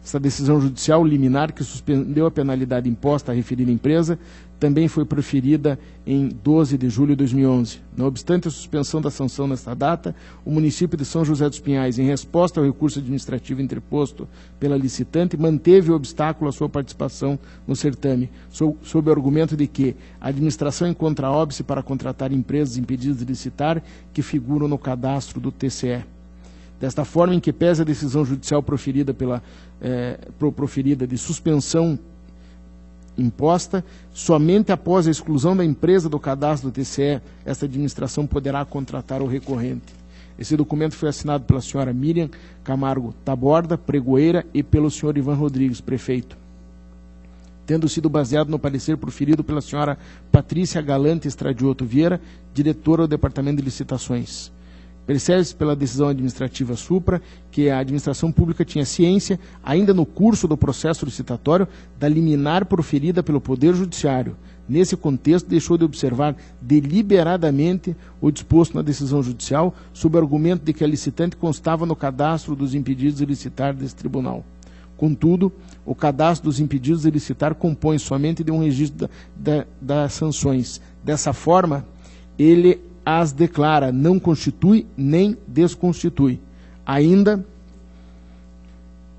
Essa decisão judicial liminar que suspendeu a penalidade imposta à referida empresa também foi proferida em 12 de julho de 2011. Não obstante a suspensão da sanção nesta data, o município de São José dos Pinhais, em resposta ao recurso administrativo interposto pela licitante, manteve o obstáculo à sua participação no certame, sob o argumento de que a administração encontra óbice para contratar empresas impedidas de licitar que figuram no cadastro do TCE. Desta forma, em que pese a decisão judicial proferida de suspensão imposta, somente após a exclusão da empresa do cadastro do TCE, esta administração poderá contratar o recorrente. Esse documento foi assinado pela senhora Miriam Camargo Taborda, pregoeira, e pelo senhor Ivan Rodrigues, prefeito, tendo sido baseado no parecer proferido pela senhora Patrícia Galante Estradioto Vieira, diretora do Departamento de Licitações. Percebe-se pela decisão administrativa supra que a administração pública tinha ciência, ainda no curso do processo licitatório, da liminar proferida pelo Poder Judiciário. Nesse contexto, deixou de observar deliberadamente o disposto na decisão judicial, sob o argumento de que a licitante constava no cadastro dos impedidos de licitar desse tribunal. Contudo, o cadastro dos impedidos de licitar compõe somente de um registro das sanções. Dessa forma, ele as declara, não constitui nem desconstitui. Ainda,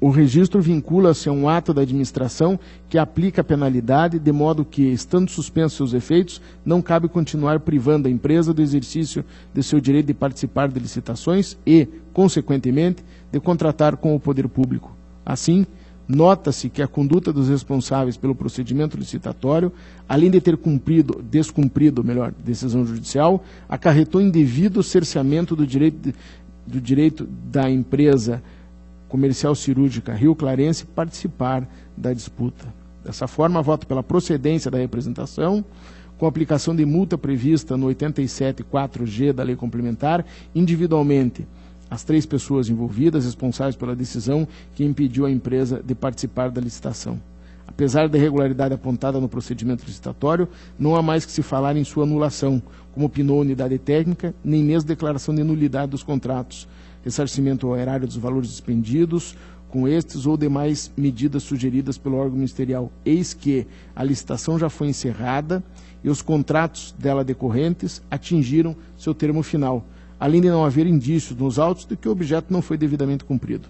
o registro vincula-se a um ato da administração que aplica a penalidade, de modo que, estando suspensos seus efeitos, não cabe continuar privando a empresa do exercício de seu direito de participar de licitações e, consequentemente, de contratar com o poder público. Assim, nota-se que a conduta dos responsáveis pelo procedimento licitatório, além de ter descumprido decisão judicial, acarretou indevido cerceamento do direito da empresa comercial cirúrgica Rio Clarense participar da disputa. Dessa forma, voto pela procedência da representação, com aplicação de multa prevista no 87.4g da Lei Complementar, individualmente, as 3 pessoas envolvidas, responsáveis pela decisão que impediu a empresa de participar da licitação. Apesar da irregularidade apontada no procedimento licitatório, não há mais que se falar em sua anulação, como opinou a unidade técnica, nem mesmo declaração de nulidade dos contratos, ressarcimento ao erário dos valores expendidos com estes ou demais medidas sugeridas pelo órgão ministerial. Eis que a licitação já foi encerrada e os contratos dela decorrentes atingiram seu termo final, além de não haver indícios nos autos de que o objeto não foi devidamente cumprido.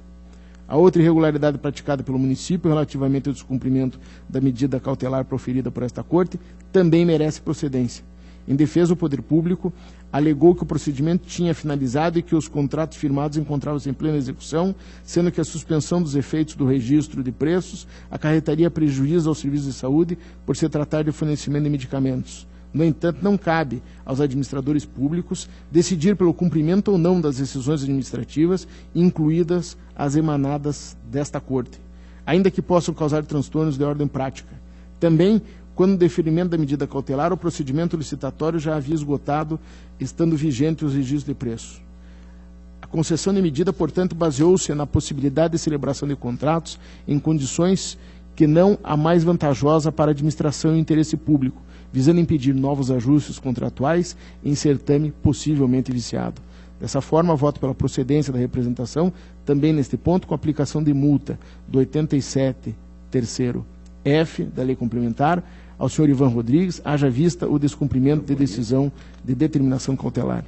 A outra irregularidade praticada pelo município relativamente ao descumprimento da medida cautelar proferida por esta Corte também merece procedência. Em defesa, o Poder Público alegou que o procedimento tinha finalizado e que os contratos firmados encontravam-se em plena execução, sendo que a suspensão dos efeitos do registro de preços acarretaria prejuízo aos serviços de saúde por se tratar de fornecimento de medicamentos. No entanto, não cabe aos administradores públicos decidir pelo cumprimento ou não das decisões administrativas, incluídas as emanadas desta Corte, ainda que possam causar transtornos de ordem prática. Também, quando o deferimento da medida cautelar, o procedimento licitatório já havia esgotado, estando vigente os registros de preço. A concessão de medida, portanto, baseou-se na possibilidade de celebração de contratos em condições que não a mais vantajosa para a administração e o interesse público, visando impedir novos ajustes contratuais em certame possivelmente viciado. Dessa forma, voto pela procedência da representação, também neste ponto, com aplicação de multa do 87, terceiro F da Lei Complementar, ao senhor Ivan Rodrigues, haja vista o descumprimento de decisão de determinação cautelar.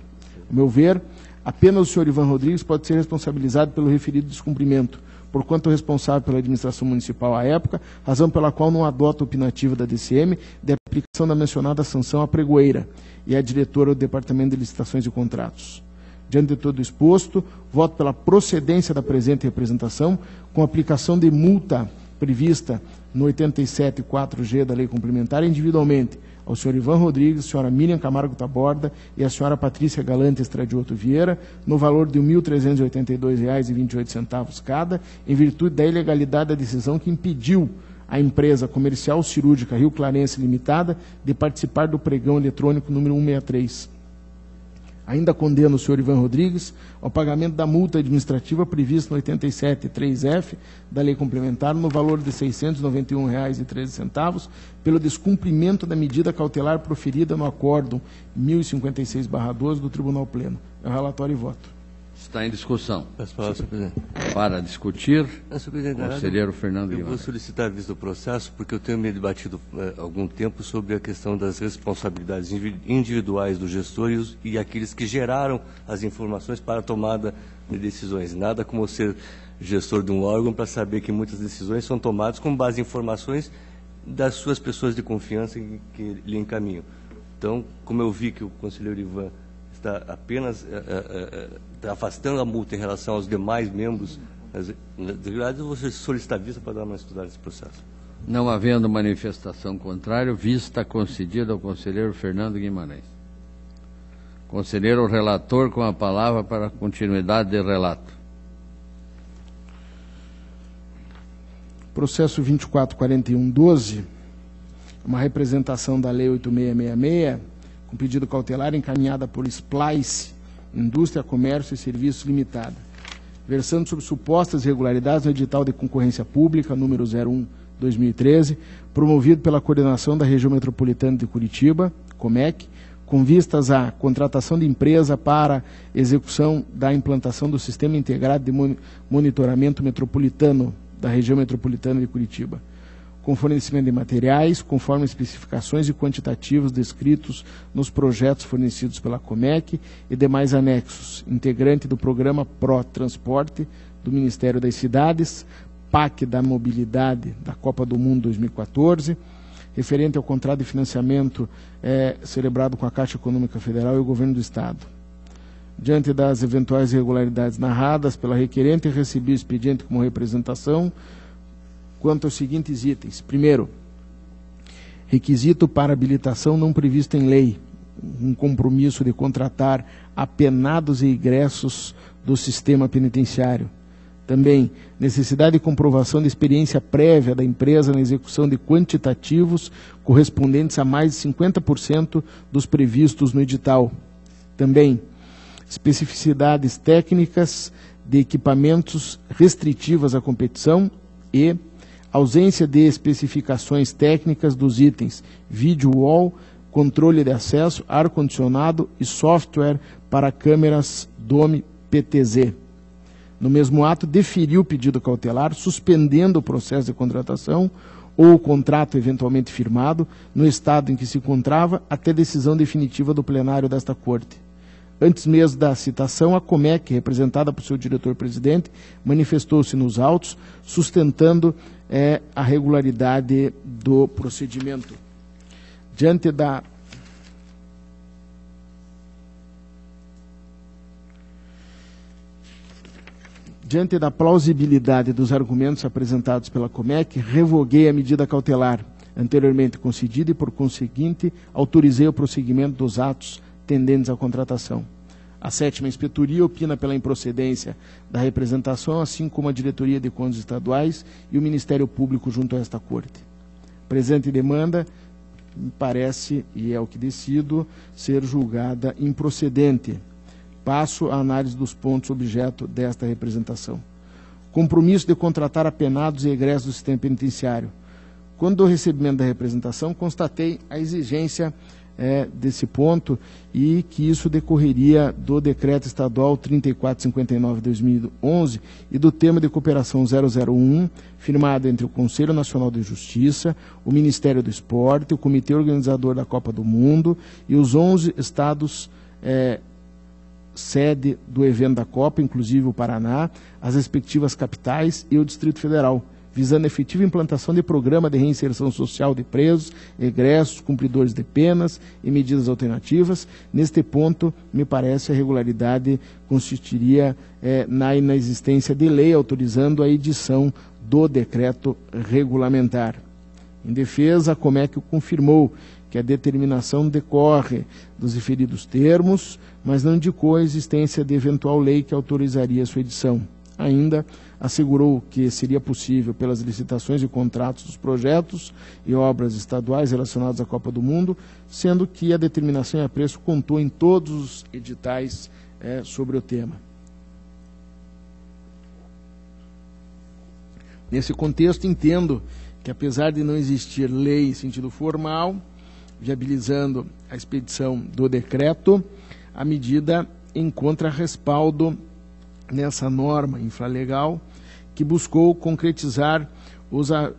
A meu ver, apenas o senhor Ivan Rodrigues pode ser responsabilizado pelo referido descumprimento, porquanto responsável pela administração municipal à época, razão pela qual não adota a opinativa da DCM de aplicação da mencionada sanção à pregoeira e à diretora do Departamento de Licitações e Contratos. Diante de todo o exposto, voto pela procedência da presente representação, com aplicação de multa prevista no 87.4G da Lei Complementar, individualmente ao senhor Ivan Rodrigues, a senhora Miriam Camargo Taborda e a senhora Patrícia Galante Estradioto Vieira, no valor de R$ 1.382,28 cada, em virtude da ilegalidade da decisão que impediu a empresa comercial cirúrgica Rio Clarense Limitada de participar do pregão eletrônico número 163. Ainda condena o senhor Ivan Rodrigues ao pagamento da multa administrativa prevista no 87.3F da Lei Complementar no valor de R$ 691,13 pelo descumprimento da medida cautelar proferida no Acórdão 1056/12 do Tribunal Pleno. É o relatório e voto. Está em discussão. Peço palavra, senhor presidente. Para discutir, conselheiro Fernando Guimarães. Eu vou solicitar a vista do processo, porque eu tenho me debatido há algum tempo sobre a questão das responsabilidades individuais do gestor e aqueles que geraram as informações para a tomada de decisões. Nada como ser gestor de um órgão para saber que muitas decisões são tomadas com base em informações das suas pessoas de confiança que lhe encaminham. Então, como eu vi que o conselheiro Ivan está apenas afastando a multa em relação aos demais membros, eu vou solicitar vista para dar uma estudada nesse processo. Não havendo manifestação contrária, vista concedida ao conselheiro Fernando Guimarães. Conselheiro relator, com a palavra para a continuidade de relato. Processo 244112, uma representação da Lei 8666, com pedido cautelar encaminhada por Splice, Indústria, Comércio e Serviços Limitada, versando sobre supostas irregularidades no edital de concorrência pública, número 01/2013, promovido pela Coordenação da Região Metropolitana de Curitiba, COMEC, com vistas à contratação de empresa para execução da implantação do Sistema Integrado de Monitoramento Metropolitano da Região Metropolitana de Curitiba, com fornecimento de materiais, conforme especificações e quantitativos descritos nos projetos fornecidos pela COMEC e demais anexos, integrante do Programa Pro Transporte do Ministério das Cidades, PAC da Mobilidade da Copa do Mundo 2014, referente ao contrato de financiamento celebrado com a Caixa Econômica Federal e o Governo do Estado. Diante das eventuais irregularidades narradas pela requerente, recebi o expediente como representação, quanto aos seguintes itens. Primeiro, requisito para habilitação não previsto em lei, um compromisso de contratar apenados e egressos do sistema penitenciário. Também, necessidade de comprovação de experiência prévia da empresa na execução de quantitativos correspondentes a mais de 50% dos previstos no edital. Também, especificidades técnicas de equipamentos restritivas à competição e ausência de especificações técnicas dos itens vídeo wall, controle de acesso, ar-condicionado e software para câmeras Dome PTZ. No mesmo ato, deferiu o pedido cautelar, suspendendo o processo de contratação ou o contrato eventualmente firmado, no estado em que se encontrava, até decisão definitiva do plenário desta Corte. Antes mesmo da citação, a Comec, representada por seu diretor-presidente, manifestou-se nos autos, sustentando a regularidade do procedimento. Diante da plausibilidade dos argumentos apresentados pela Comec, revoguei a medida cautelar anteriormente concedida e, por conseguinte, autorizei o prosseguimento dos atos tendentes à contratação. A 7ª Inspetoria opina pela improcedência da representação, assim como a Diretoria de Contas Estaduais e o Ministério Público junto a esta Corte. Presente demanda, me parece, e é o que decido, ser julgada improcedente. Passo a análise dos pontos objeto desta representação. Compromisso de contratar apenados e egressos do sistema penitenciário. Quando do recebimento da representação, constatei a exigência desse ponto e que isso decorreria do Decreto Estadual 3459 de 2011 e do Tema de Cooperação 001, firmado entre o Conselho Nacional de Justiça, o Ministério do Esporte, o Comitê Organizador da Copa do Mundo e os 11 estados sede do evento da Copa, inclusive o Paraná, as respectivas capitais e o Distrito Federal, visando a efetiva implantação de programa de reinserção social de presos, egressos, cumpridores de penas e medidas alternativas. Neste ponto, me parece, a irregularidade consistiria na inexistência de lei autorizando a edição do decreto regulamentar. Em defesa, a Comec confirmou que a determinação decorre dos referidos termos, mas não indicou a existência de eventual lei que autorizaria a sua edição. Ainda assegurou que seria possível, pelas licitações e contratos dos projetos e obras estaduais relacionados à Copa do Mundo, sendo que a determinação e apreço contou em todos os editais sobre o tema. Nesse contexto, entendo que, apesar de não existir lei em sentido formal, viabilizando a expedição do decreto, a medida encontra respaldo nessa norma infralegal que buscou concretizar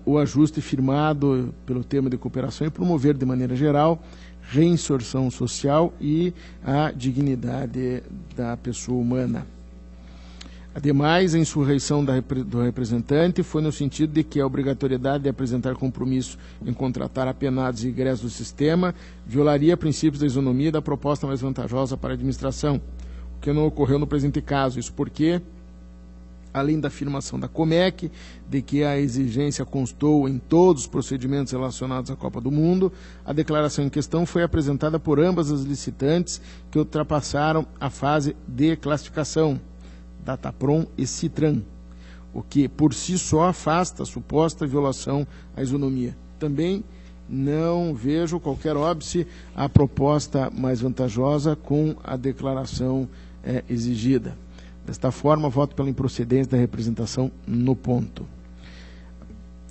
o ajuste firmado pelo Tema de Cooperação e promover, de maneira geral, reinserção social e a dignidade da pessoa humana. Ademais, a insurreição do representante foi no sentido de que a obrigatoriedade de apresentar compromisso em contratar apenados e egressos do sistema violaria princípios da isonomia e da proposta mais vantajosa para a administração, o que não ocorreu no presente caso. Isso porque, além da afirmação da Comec de que a exigência constou em todos os procedimentos relacionados à Copa do Mundo, a declaração em questão foi apresentada por ambas as licitantes que ultrapassaram a fase de classificação, Dataprom e Citran, o que por si só afasta a suposta violação à isonomia. Também não vejo qualquer óbice à proposta mais vantajosa com a declaração exigida. Desta forma, voto pela improcedência da representação no ponto.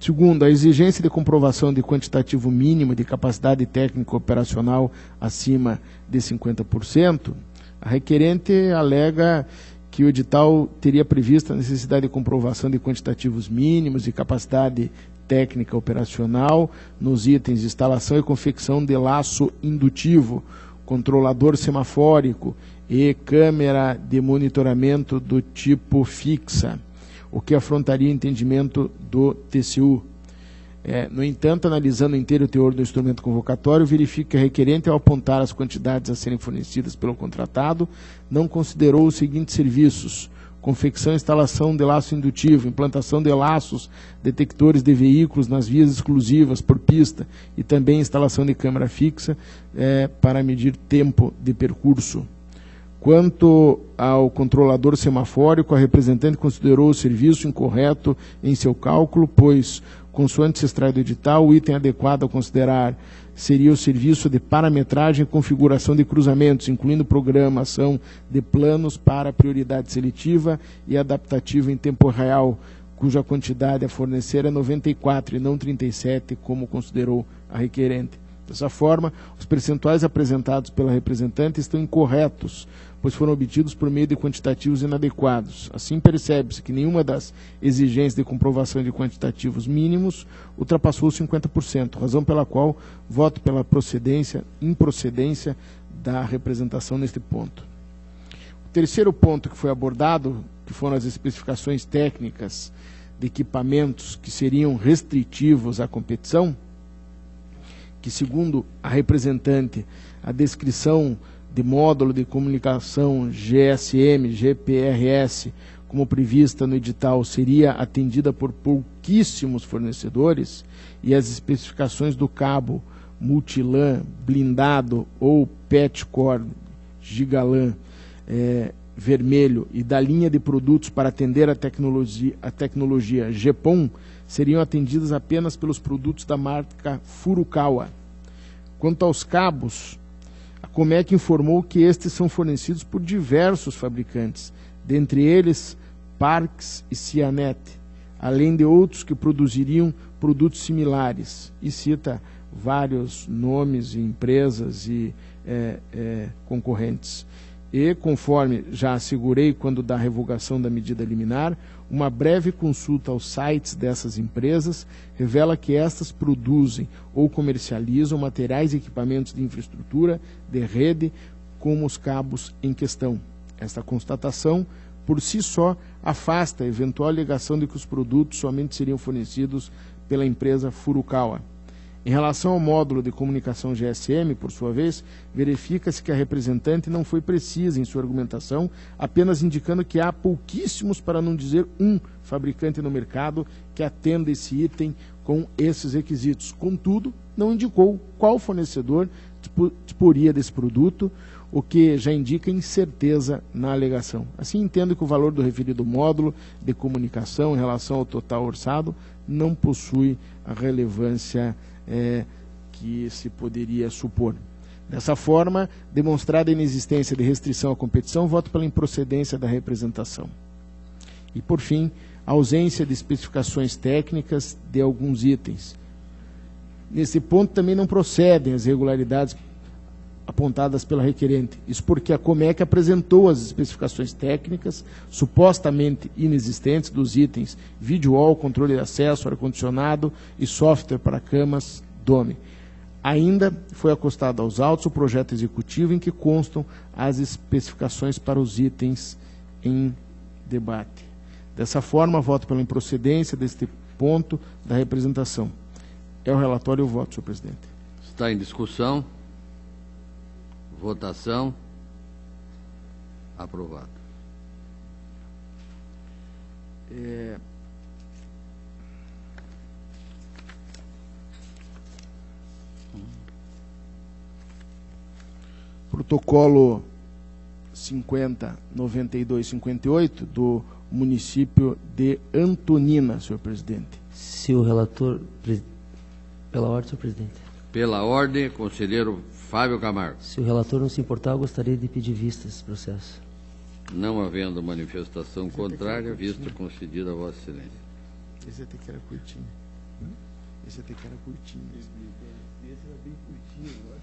Segundo, a exigência de comprovação de quantitativo mínimo de capacidade técnica operacional acima de 50%, a requerente alega que o edital teria previsto a necessidade de comprovação de quantitativos mínimos de capacidade técnica operacional nos itens de instalação e confecção de laço indutivo, controlador semafórico e câmera de monitoramento do tipo fixa, o que afrontaria o entendimento do TCU. No entanto, analisando o inteiro teor do instrumento convocatório, verifico que a requerente, ao apontar as quantidades a serem fornecidas pelo contratado, não considerou os seguintes serviços: confecção e instalação de laço indutivo, implantação de laços detectores de veículos nas vias exclusivas por pista e também instalação de câmera fixa para medir tempo de percurso. Quanto ao controlador semafórico, a representante considerou o serviço incorreto em seu cálculo, pois, consoante se extrai do edital, o item adequado a considerar seria o serviço de parametragem e configuração de cruzamentos, incluindo programação de planos para prioridade seletiva e adaptativa em tempo real, cuja quantidade a fornecer é 94 e não 37, como considerou a requerente. Dessa forma, os percentuais apresentados pela representante estão incorretos, pois foram obtidos por meio de quantitativos inadequados. Assim, percebe-se que nenhuma das exigências de comprovação de quantitativos mínimos ultrapassou os 50%, razão pela qual voto pela improcedência da representação neste ponto. terceiro ponto que foi abordado, que foram as especificações técnicas de equipamentos que seriam restritivos à competição, que, segundo a representante, a descrição de módulo de comunicação GSM, GPRS, como prevista no edital, seria atendida por pouquíssimos fornecedores, e as especificações do cabo multilan, blindado ou PET-core, gigalan, vermelho, e da linha de produtos para atender a tecnologia GPON seriam atendidas apenas pelos produtos da marca Furukawa. Quanto aos cabos, a Comec informou que estes são fornecidos por diversos fabricantes, dentre eles Parks e Cianet, além de outros que produziriam produtos similares, e cita vários nomes, empresas e concorrentes. E, conforme já assegurei quando da revogação da medida liminar, uma breve consulta aos sites dessas empresas revela que estas produzem ou comercializam materiais e equipamentos de infraestrutura de rede, como os cabos em questão. Esta constatação, por si só, afasta a eventual alegação de que os produtos somente seriam fornecidos pela empresa Furukawa. Em relação ao módulo de comunicação GSM, por sua vez, verifica-se que a representante não foi precisa em sua argumentação, apenas indicando que há pouquíssimos, para não dizer um, fabricante no mercado que atenda esse item com esses requisitos. Contudo, não indicou qual fornecedor disporia desse produto, o que já indica incerteza na alegação. Assim, entendo que o valor do referido módulo de comunicação em relação ao total orçado não possui a relevância que se poderia supor. Dessa forma, demonstrada a inexistência de restrição à competição, voto pela improcedência da representação. E, por fim, a ausência de especificações técnicas de alguns itens. Nesse ponto também não procedem as irregularidades apontadas pela requerente. Isso porque a Comec apresentou as especificações técnicas supostamente inexistentes dos itens video wall, controle de acesso, ar-condicionado e software para camas DOME. Ainda foi acostado aos autos o projeto executivo em que constam as especificações para os itens em debate. Dessa forma, voto pela improcedência deste ponto da representação. É o relatório e o voto, senhor presidente. Está em discussão. Votação. Aprovado. Protocolo 50-92-58 do município de Antonina, senhor presidente. Se o relator... Pela ordem, senhor presidente. Pela ordem, conselheiro Fábio Camargo. Se o relator não se importar, eu gostaria de pedir vista desse processo. Não havendo manifestação contrária, vista concedida a vossa excelência. Esse até que era curtinho. Esse até que era curtinho. Esse era bem curtinho agora.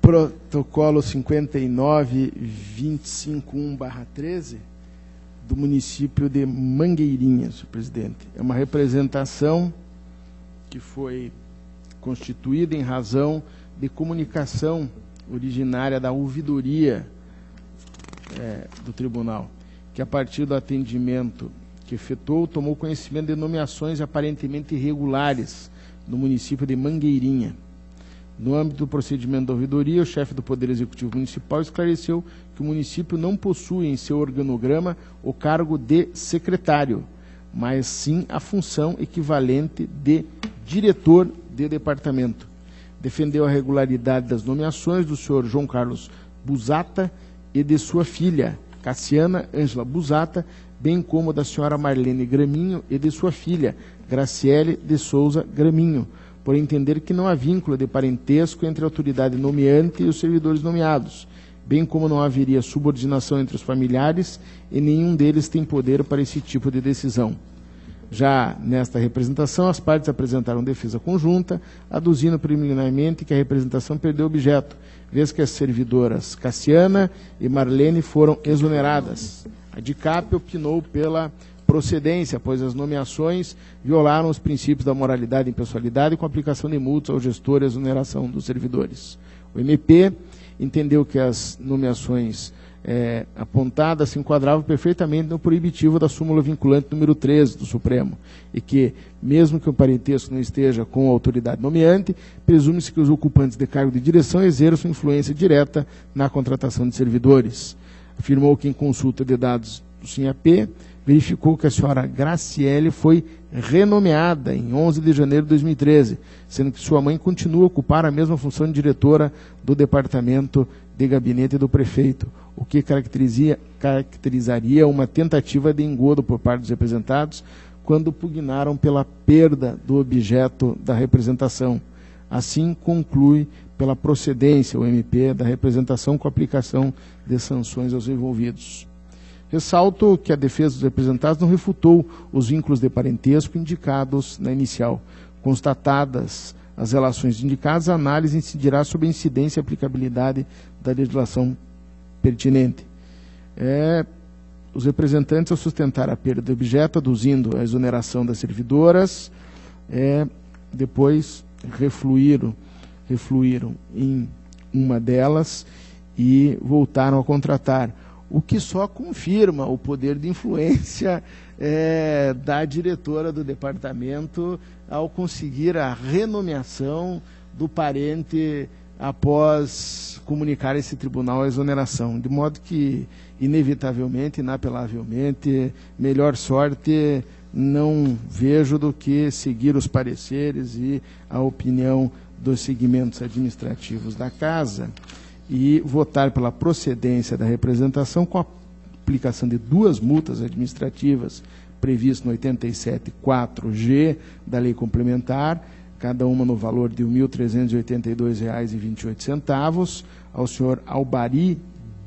Protocolo 59-251/13 do município de Mangueirinha, senhor presidente. É uma representação que foi constituída em razão de comunicação originária da ouvidoria do tribunal, que a partir do atendimento que efetuou, tomou conhecimento de nomeações aparentemente irregulares no município de Mangueirinha. No âmbito do procedimento da ouvidoria, o chefe do Poder Executivo Municipal esclareceu que o município não possui em seu organograma o cargo de secretário, mas sim a função equivalente de diretor de departamento. Defendeu a regularidade das nomeações do senhor João Carlos Busata e de sua filha, Cassiana Ângela Busata, bem como da senhora Marlene Graminho e de sua filha, Graciele de Souza Graminho, por entender que não há vínculo de parentesco entre a autoridade nomeante e os servidores nomeados, bem como não haveria subordinação entre os familiares e nenhum deles tem poder para esse tipo de decisão. Já nesta representação, as partes apresentaram defesa conjunta, aduzindo preliminarmente que a representação perdeu objeto, vez que as servidoras Cassiana e Marlene foram exoneradas. A DICAP opinou pela procedência, pois as nomeações violaram os princípios da moralidade e impessoalidade com a aplicação de multas ao gestor e exoneração dos servidores. O MP entendeu que as nomeações apontadas se enquadravam perfeitamente no proibitivo da súmula vinculante número 13 do Supremo, e que, mesmo que o parentesco não esteja com a autoridade nomeante, presume-se que os ocupantes de cargo de direção exerçam influência direta na contratação de servidores. Afirmou que, em consulta de dados do SINAP, verificou que a senhora Graciele foi renomeada em 11 de janeiro de 2013, sendo que sua mãe continua a ocupar a mesma função de diretora do departamento de gabinete do prefeito, o que caracterizaria uma tentativa de engodo por parte dos representados quando pugnaram pela perda do objeto da representação. Assim, conclui pela procedência, o MP, da representação com aplicação de sanções aos envolvidos. Ressalto que a defesa dos representados não refutou os vínculos de parentesco indicados na inicial. Constatadas as relações indicadas, a análise incidirá sobre a incidência e aplicabilidade da legislação pertinente. Os representantes, ao sustentar a perda de objeto, aduzindo a exoneração das servidoras, depois refluíram em uma delas e voltaram a contratar, o que só confirma o poder de influência da diretora do departamento ao conseguir a renomeação do parente após comunicar a esse tribunal a exoneração. De modo que, inevitavelmente, inapelavelmente, melhor sorte não vejo do que seguir os pareceres e a opinião dos segmentos administrativos da Casa e votar pela procedência da representação com a aplicação de 2 multas administrativas previstas no 87.4G da Lei Complementar, cada uma no valor de R$ 1.382,28, ao senhor Albari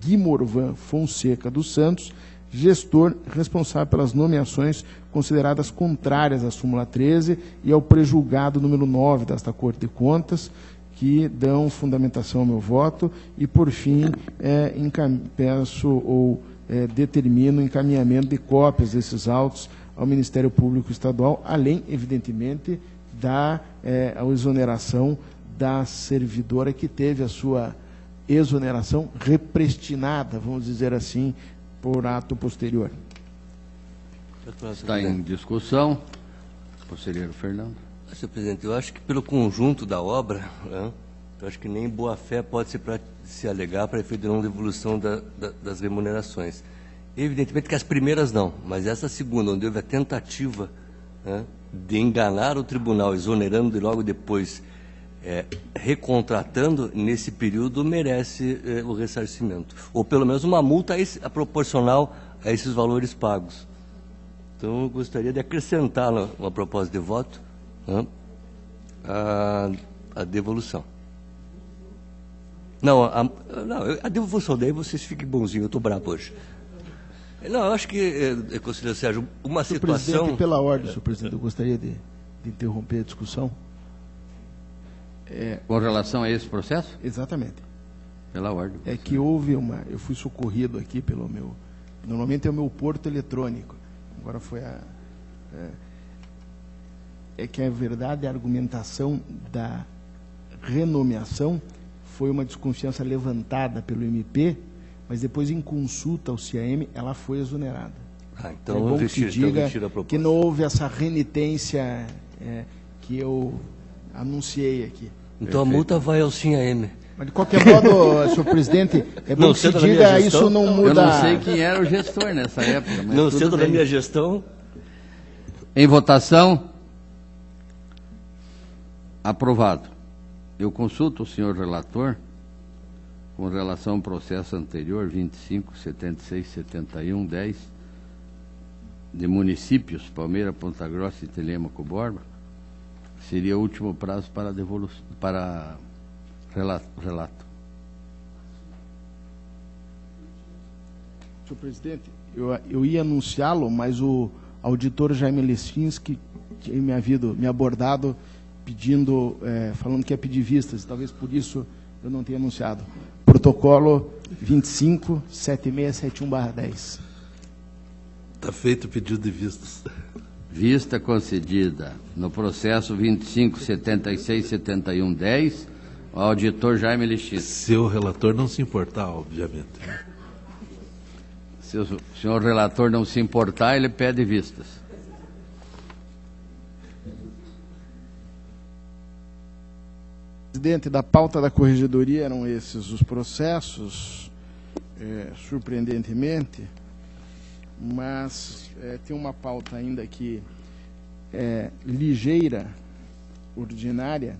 Guimorvan Fonseca dos Santos, gestor responsável pelas nomeações consideradas contrárias à súmula 13 e ao prejulgado número 9 desta Corte de Contas, que dão fundamentação ao meu voto, e, por fim, peço ou determino o encaminhamento de cópias desses autos ao Ministério Público Estadual, além, evidentemente, da exoneração da servidora que teve a sua exoneração represtinada, vamos dizer assim, por ato posterior. Está em discussão. Conselheiro Fernando. Senhor presidente, eu acho que pelo conjunto da obra, eu acho que nem boa-fé pode se alegar para efeito de não devolução das remunerações. Evidentemente que as primeiras não, mas essa segunda, onde houve a tentativa de enganar o tribunal, exonerando e logo depois recontratando, nesse período merece o ressarcimento. Ou pelo menos uma multa proporcional a esses valores pagos. Então, eu gostaria de acrescentar uma proposta de voto a devolução. Não, a devolução daí vocês fiquem bonzinhos, eu estou bravo hoje. Não, eu acho que, conselheiro Sérgio, uma situação... Presidente, pela ordem, senhor presidente, eu gostaria de interromper a discussão. Com relação a esse processo? Exatamente. Pela ordem. É que houve eu fui socorrido aqui pelo meu... Normalmente é o meu porto eletrônico. Agora foi é que a verdade, a argumentação da renomeação foi uma desconfiança levantada pelo MP, mas depois, em consulta ao CIAM, ela foi exonerada. Então, é bom que diga que não houve essa renitência que eu anunciei aqui. Então, a multa vai ao CIAM. Mas, de qualquer modo, senhor presidente, é bom que se diga, isso não muda... Eu não sei quem era o gestor nessa época. Mas não sendo da minha gestão... Em votação... Aprovado. Eu consulto o senhor relator com relação ao processo anterior, 25, 76, 71, 10, de municípios, Palmeira, Ponta Grossa e Telêmaco Borba, seria o último prazo para devolução, para relato. Senhor presidente, eu ia anunciá-lo, mas o auditor Jaime Leschinski tinha me abordado pedindo, falando que ia pedir vistas, talvez por isso eu não tenha anunciado. Protocolo 25.7671/10. Está feito o pedido de vistas. Vista concedida no processo 25.7671/10 O auditor Jaime Lixis. Se o relator não se importar, obviamente. Se o senhor relator não se importar, ele pede vistas. Presidente, da pauta da corregedoria eram esses os processos, surpreendentemente, mas tem uma pauta ainda que é ligeira, ordinária,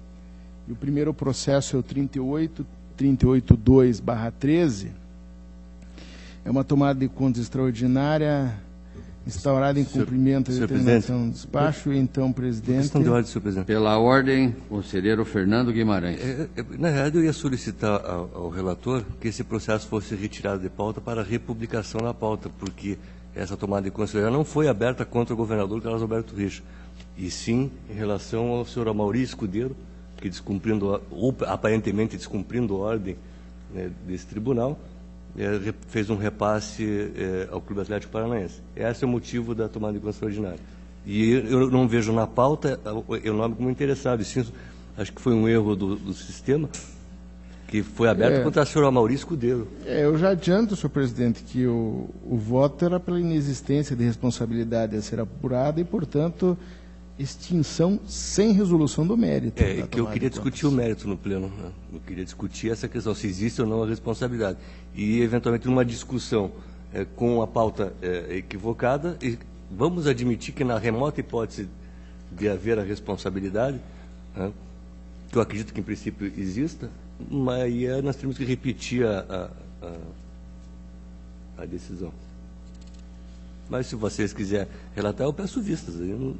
e o primeiro processo é o 382/13, é uma tomada de contas extraordinária instaurada em cumprimento da determinação do despacho. Então, presidente... Questão de ordem, senhor presidente. Pela ordem, conselheiro Fernando Guimarães. Na verdade, eu ia solicitar ao relator que esse processo fosse retirado de pauta para republicação na pauta, porque essa tomada de consideração não foi aberta contra o governador Carlos Alberto Richa, e sim em relação ao senhor Amaury Escudeiro, que descumprindo, ou aparentemente descumprindo a ordem, né, desse tribunal, fez um repasse ao Clube Atlético Paranaense. Esse é o motivo da tomada de consideração ordinária. E eu não vejo na pauta o nome como interessado, e sim, acho que foi um erro do sistema, que foi aberto contra o senhor Amaury Escudeiro. Eu já adianto, senhor presidente, que o voto era pela inexistência de responsabilidade a ser apurada e, portanto, extinção sem resolução do mérito. Que eu queria discutir o mérito no pleno, né? Eu queria discutir essa questão, se existe ou não a responsabilidade. E, eventualmente, numa discussão com a pauta equivocada, e vamos admitir que, na remota hipótese de haver a responsabilidade, né, que eu acredito que, em princípio, exista, mas aí nós temos que repetir a decisão. Mas, se vocês quiserem relatar, eu peço vistas. Eu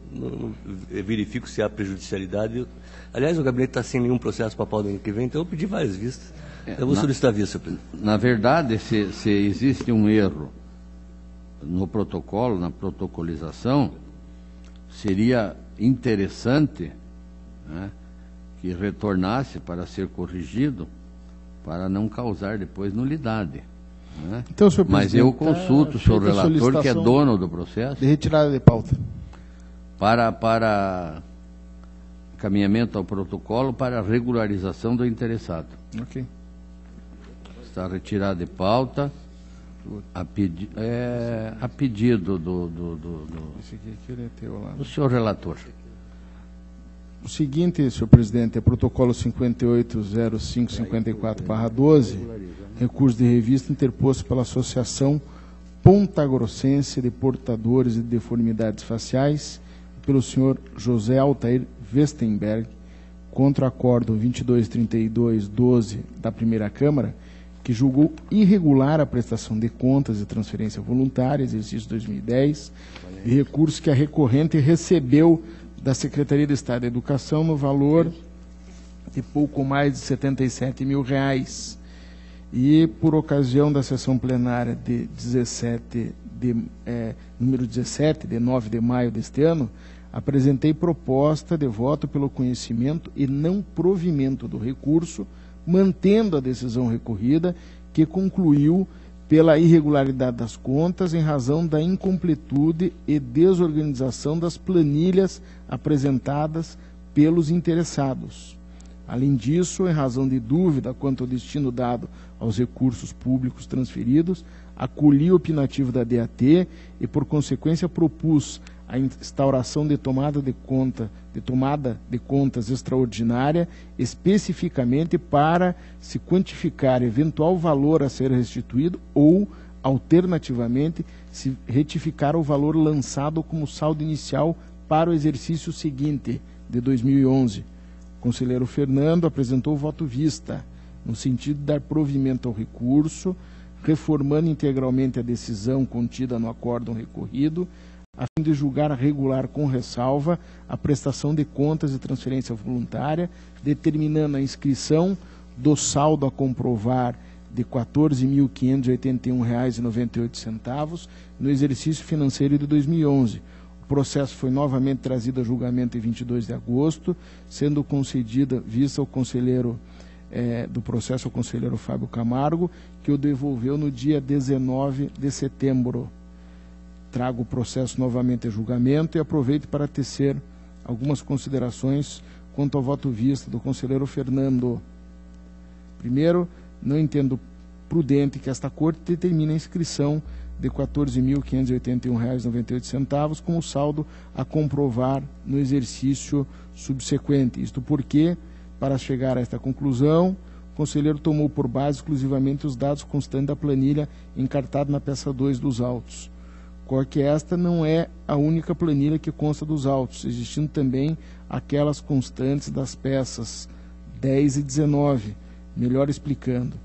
verifico se há prejudicialidade. Aliás, o gabinete está sem nenhum processo para pau do ano que vem, então eu pedi várias vistas. Eu vou solicitar vista, senhor presidente. Na verdade, se existe um erro no protocolo, na protocolização, seria interessante, né, que retornasse para ser corrigido, para não causar depois nulidade. Né? Então, senhor mas eu consulto o senhor relator, que é dono do processo, de retirada de pauta, para encaminhamento ao protocolo para regularização do interessado. Ok. Está retirado de pauta a pedido do senhor relator. O seguinte, senhor presidente, é protocolo 580554/12, recurso de revista interposto pela Associação Pontagrossense de Portadores de Deformidades Faciais, pelo senhor José Altair Westenberg, contra o acórdão 2232/12 da primeira Câmara, que julgou irregular a prestação de contas e transferência voluntária, exercício 2010, e recurso que a recorrente recebeu da Secretaria de Estado da Educação no valor de pouco mais de R$77 mil. E, por ocasião da sessão plenária de número 17, de 9 de maio deste ano, apresentei proposta de voto pelo conhecimento e não provimento do recurso, mantendo a decisão recorrida, que concluiu pela irregularidade das contas em razão da incompletude e desorganização das planilhas apresentadas pelos interessados. Além disso, em razão de dúvida quanto ao destino dado aos recursos públicos transferidos, acolhi o opinativo da DAT e, por consequência, propus a instauração de tomada de contas extraordinária, especificamente para se quantificar eventual valor a ser restituído ou, alternativamente, se retificar o valor lançado como saldo inicial para o exercício seguinte, de 2011. O conselheiro Fernando apresentou o voto vista, no sentido de dar provimento ao recurso, reformando integralmente a decisão contida no acórdão recorrido, a fim de julgar regular com ressalva a prestação de contas e transferência voluntária, determinando a inscrição do saldo a comprovar de R$ 14.581,98 no exercício financeiro de 2011. O processo foi novamente trazido a julgamento em 22 de agosto, sendo concedida vista ao conselheiro do processo, ao conselheiro Fábio Camargo, que o devolveu no dia 19 de setembro. Trago o processo novamente a julgamento e aproveito para tecer algumas considerações quanto ao voto vista do conselheiro Fernando. Primeiro, não entendo prudente que esta Corte determine a inscrição de R$ 14.581,98 como saldo a comprovar no exercício subsequente. Isto porque, para chegar a esta conclusão, o conselheiro tomou por base exclusivamente os dados constantes da planilha encartada na peça 2 dos autos. Ocorre que esta não é a única planilha que consta dos autos, existindo também aquelas constantes das peças 10 e 19, melhor explicando.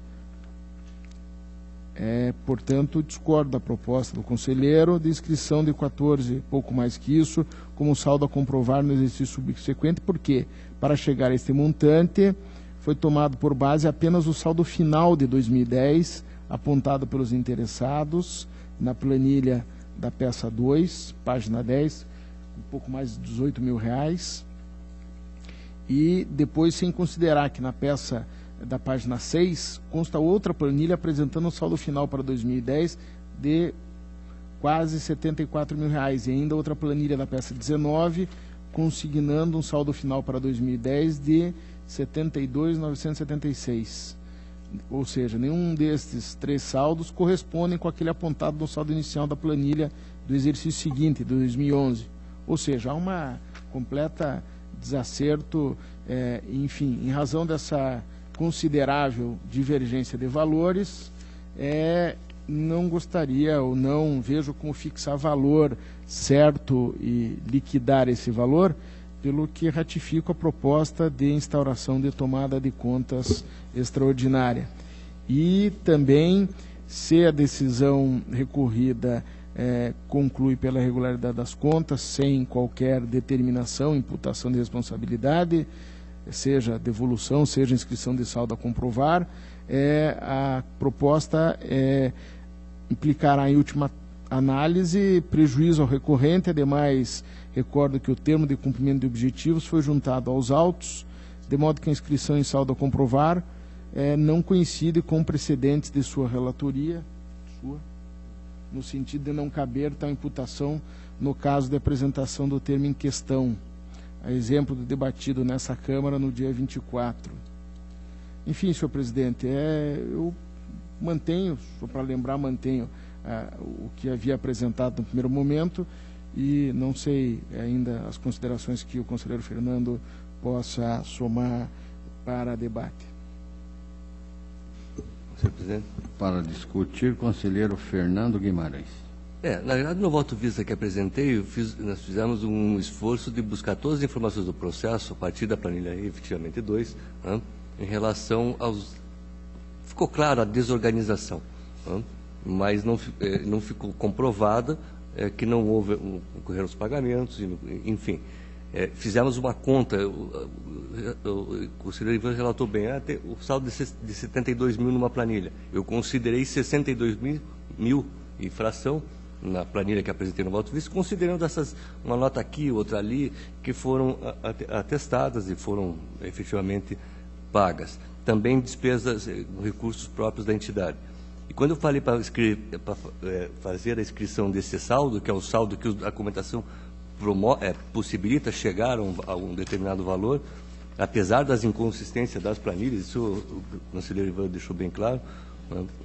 Portanto, discordo da proposta do conselheiro de inscrição de 14, pouco mais que isso, como saldo a comprovar no exercício subsequente, porque, para chegar a este montante, foi tomado por base apenas o saldo final de 2010, apontado pelos interessados na planilha da peça 2, página 10, um pouco mais de R$ 18.000, e depois sem considerar que na peça da página 6 consta outra planilha apresentando um saldo final para 2010 de quase R$ 74.000, e ainda outra planilha da peça 19 consignando um saldo final para 2010 de R$ 72.976. Ou seja, nenhum destes 3 saldos correspondem com aquele apontado no saldo inicial da planilha do exercício seguinte, de 2011. Ou seja, há uma completa desacerto, enfim, em razão dessa considerável divergência de valores, não gostaria ou não vejo como fixar valor certo e liquidar esse valor, pelo que ratifico a proposta de instauração de tomada de contas extraordinária. E também, se a decisão recorrida conclui pela regularidade das contas, sem qualquer determinação, imputação de responsabilidade, seja devolução, seja inscrição de saldo a comprovar, a proposta implicará em última análise prejuízo ao recorrente. Ademais, recordo que o termo de cumprimento de objetivos foi juntado aos autos, de modo que a inscrição em saldo a comprovar não coincide com precedentes de sua relatoria, no sentido de não caber tal imputação no caso de apresentação do termo em questão, a exemplo do debatido nessa Câmara no dia 24. Enfim, senhor presidente, eu mantenho, só para lembrar, mantenho o que havia apresentado no primeiro momento, e não sei ainda as considerações que o conselheiro Fernando possa somar para debate. Senhor presidente. Para discutir, conselheiro Fernando Guimarães. Na verdade, no voto vista que apresentei, nós fizemos um esforço de buscar todas as informações do processo, a partir da planilha efetivamente 2, em relação aos... Ficou clara a desorganização, mas não ficou comprovada que não ocorreram os pagamentos, enfim. Fizemos uma conta, o conselheiro Ivan relatou bem, o saldo de 72 mil numa planilha. Eu considerei 62 mil e fração na planilha que apresentei no voto vista, considerando uma nota aqui, outra ali, que foram atestadas e foram efetivamente pagas. Também despesas, recursos próprios da entidade. E quando eu falei para fazer a inscrição desse saldo, que é o saldo que a documentação possibilita chegar a um determinado valor, apesar das inconsistências das planilhas, isso o conselheiro Ivan deixou bem claro,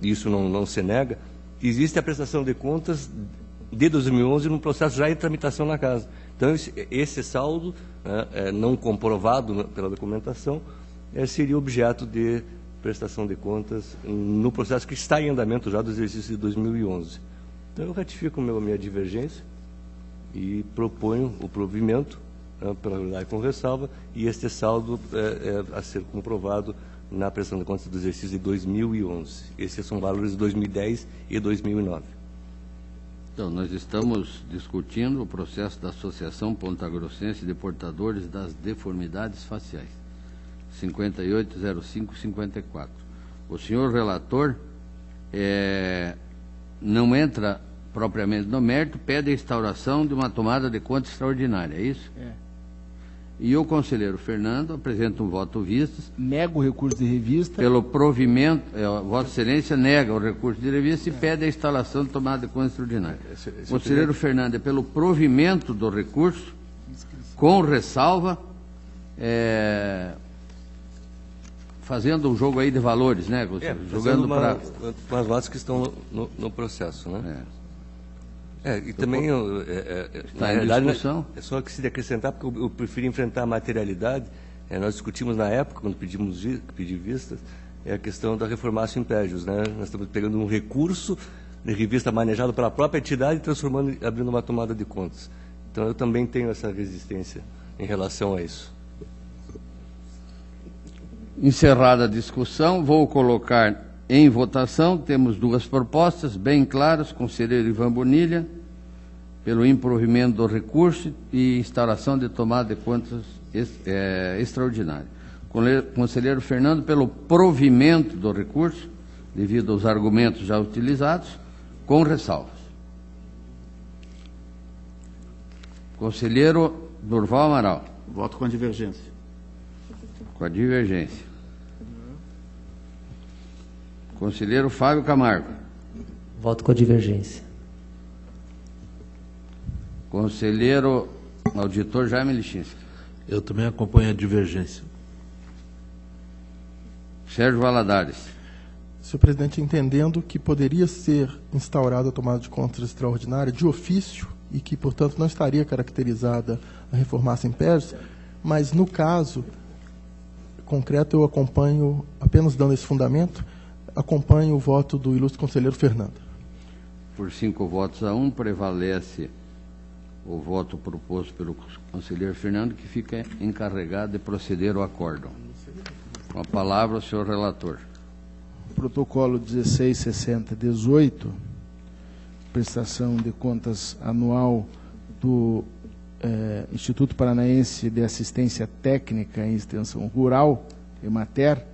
isso não se nega, existe a prestação de contas de 2011 no processo já em tramitação na casa. Então, esse saldo, não comprovado pela documentação, seria objeto de prestação de contas no processo que está em andamento já do exercício de 2011. Então, eu ratifico a minha divergência e proponho o provimento pela verdade com ressalva, e este saldo a ser comprovado na prestação de contas do exercício de 2011. Esses são valores de 2010 e 2009. Então, nós estamos discutindo o processo da Associação Pontagrossense de Portadores das Deformidades Faciais, 580554. O senhor relator não entra propriamente no mérito, pede a instauração de uma tomada de conta extraordinária, é isso? E o conselheiro Fernando apresenta um voto vistas. Nega o recurso de revista. Pelo provimento, Vossa Excelência nega o recurso de revista e pede a instalação de tomada de conta extraordinária. Conselheiro Fernando, é pelo provimento do recurso, com ressalva, fazendo um jogo aí de valores, né, Gustavo? Jogando para com as notas que estão no processo, né? E também, na realidade, discussão. É só que se acrescentar, porque eu prefiro enfrentar a materialidade. Nós discutimos na época, quando pedi vistas, a questão da reformácio impédios, né? Nós estamos pegando um recurso de revista manejado pela própria entidade e transformando, abrindo uma tomada de contas. Então, eu também tenho essa resistência em relação a isso. Encerrada a discussão, vou colocar em votação. Temos duas propostas bem claras. Conselheiro Ivan Bonilha, pelo improvimento do recurso e instalação de tomada de contas extraordinária. Conselheiro Fernando, pelo provimento do recurso, devido aos argumentos já utilizados, com ressalvas. Conselheiro Durval Amaral. Voto com a divergência. Com a divergência. Conselheiro Fábio Camargo. Voto com a divergência. Conselheiro auditor Jaime Lichinski. Eu também acompanho a divergência. Sérgio Valadares. Senhor presidente, entendendo que poderia ser instaurada a tomada de contas extraordinária de ofício e que, portanto, não estaria caracterizada a reformácio impédios, mas no caso concreto eu acompanho, apenas dando esse fundamento, acompanho o voto do ilustre conselheiro Fernando. Por 5 votos a 1, prevalece o voto proposto pelo conselheiro Fernando, que fica encarregado de proceder ao acórdão. Com a palavra, o senhor relator. Protocolo 1660-18, prestação de contas anual do Instituto Paranaense de Assistência Técnica em Extensão Rural, EMATER,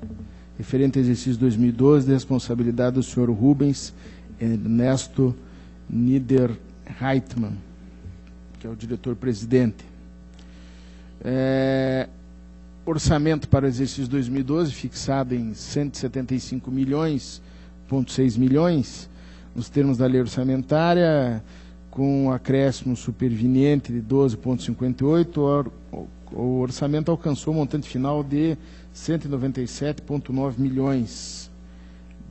referente ao exercício 2012, de responsabilidade do senhor Rubens Ernesto Niederreitmann, que é o diretor-presidente. Orçamento para o exercício 2012, fixado em 175,6 milhões, nos termos da lei orçamentária, com acréscimo superveniente de 12,58, o orçamento alcançou um montante final de 197,9 milhões.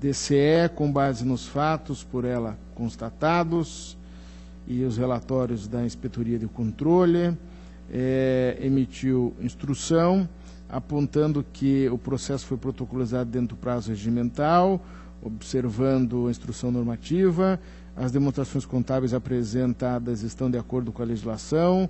DCE, com base nos fatos por ela constatados e os relatórios da Inspetoria de Controle, emitiu instrução apontando que o processo foi protocolizado dentro do prazo regimental, observando a instrução normativa, as demonstrações contábeis apresentadas estão de acordo com a legislação,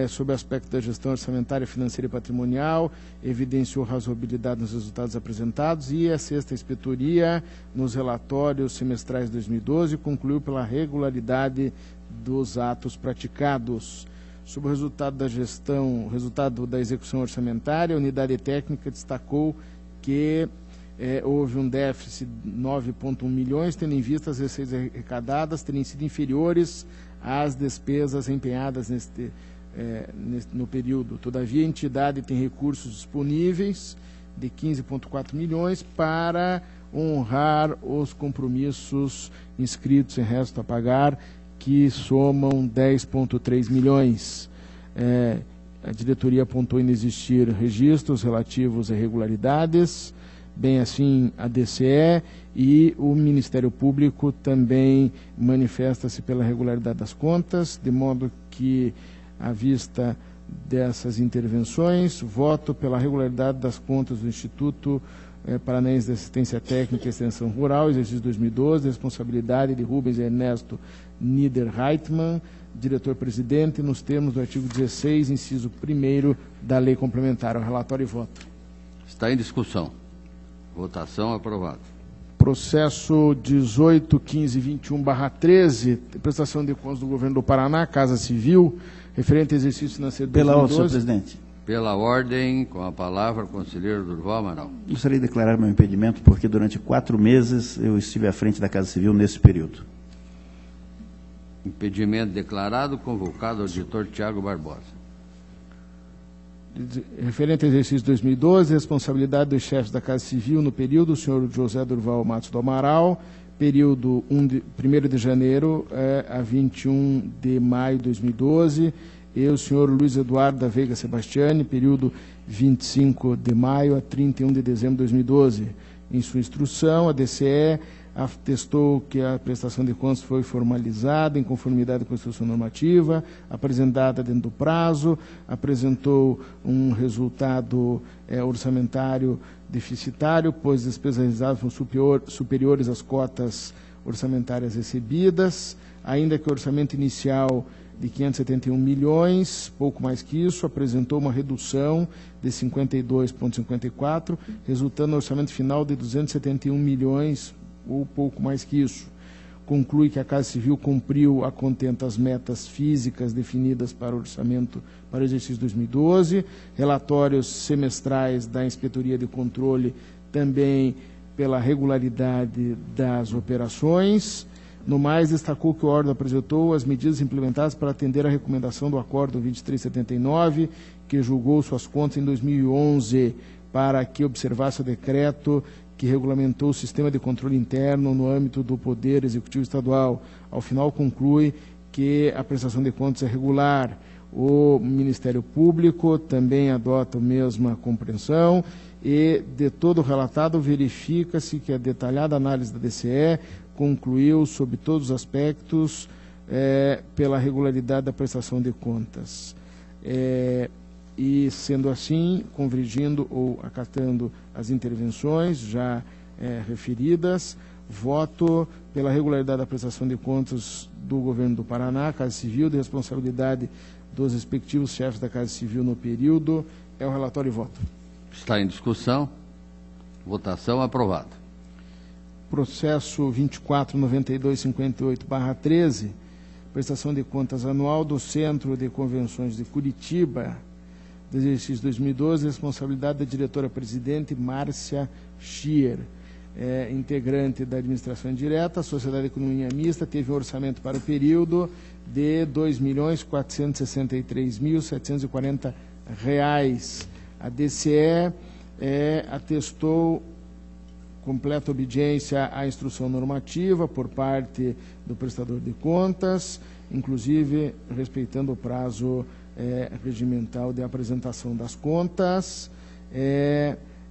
sob o aspecto da gestão orçamentária, financeira e patrimonial, evidenciou razoabilidade nos resultados apresentados e a sexta inspetoria, nos relatórios semestrais de 2012, concluiu pela regularidade dos atos praticados. Sobre o resultado da gestão, resultado da execução orçamentária, a unidade técnica destacou que houve um déficit de 9,1 milhões, tendo em vista as receitas arrecadadas terem sido inferiores às despesas empenhadas no período. Todavia, a entidade tem recursos disponíveis de 15,4 milhões para honrar os compromissos inscritos em resto a pagar, que somam 10,3 milhões. A diretoria apontou inexistir registros relativos a irregularidades, bem assim a DCE, e o Ministério Público também manifesta-se pela regularidade das contas, de modo que, à vista dessas intervenções, voto pela regularidade das contas do Instituto Paranaense de Assistência Técnica e Extensão Rural, exercício 2012, responsabilidade de Rubens Ernesto Niederreitmann, diretor-presidente, nos termos do artigo 16, inciso 1º da Lei Complementar. O relatório e voto. Está em discussão. Votação aprovada. Processo 18.1521/13, prestação de contas do Governo do Paraná, Casa Civil, referente ao exercício financeiro de 2012. Pela ordem, senhor presidente. Pela ordem, com a palavra, o conselheiro Durval Amaral. Gostaria de declarar meu impedimento, porque durante 4 meses eu estive à frente da Casa Civil nesse período. Impedimento declarado, convocado o auditor Tiago Barbosa. Referente ao exercício 2012, responsabilidade dos chefes da Casa Civil no período, o senhor José Durval Matos do Amaral, período 1 de janeiro a 21 de maio de 2012, e o senhor Luiz Eduardo da Veiga Sebastiani, período 25 de maio a 31 de dezembro de 2012. Em sua instrução, a DCE atestou que a prestação de contas foi formalizada em conformidade com a instrução normativa, apresentada dentro do prazo, apresentou um resultado orçamentário deficitário, pois despesas realizadas foram superiores às cotas orçamentárias recebidas, ainda que o orçamento inicial de 571 milhões, pouco mais que isso, apresentou uma redução de 52,54, resultando no orçamento final de 271 milhões, ou pouco mais que isso. Conclui que a Casa Civil cumpriu a contento as metas físicas definidas para o orçamento para o exercício 2012, relatórios semestrais da Inspetoria de Controle também pela regularidade das operações. No mais, destacou que o órgão apresentou as medidas implementadas para atender a recomendação do Acórdão 2379, que julgou suas contas em 2011, para que observasse o decreto que regulamentou o sistema de controle interno no âmbito do Poder Executivo Estadual. Ao final, conclui que a prestação de contas é regular. O Ministério Público também adota a mesma compreensão e, de todo o relatado, verifica-se que a detalhada análise da DCE concluiu, sob todos os aspectos, pela regularidade da prestação de contas. E, sendo assim, convergindo ou acatando as intervenções já referidas, voto pela regularidade da prestação de contas do Governo do Paraná, Casa Civil, de responsabilidade dos respectivos chefes da Casa Civil no período. É o relatório e voto. Está em discussão. Votação aprovada. Processo 249258/13, prestação de contas anual do Centro de Convenções de Curitiba, do exercício 2012, responsabilidade da diretora-presidente Márcia Schier, integrante da administração direta. A Sociedade de Economia Mista teve um orçamento para o período de R$ 2.463.740. A DCE atestou completa obediência à instrução normativa por parte do prestador de contas, inclusive respeitando o prazo regimental de apresentação das contas,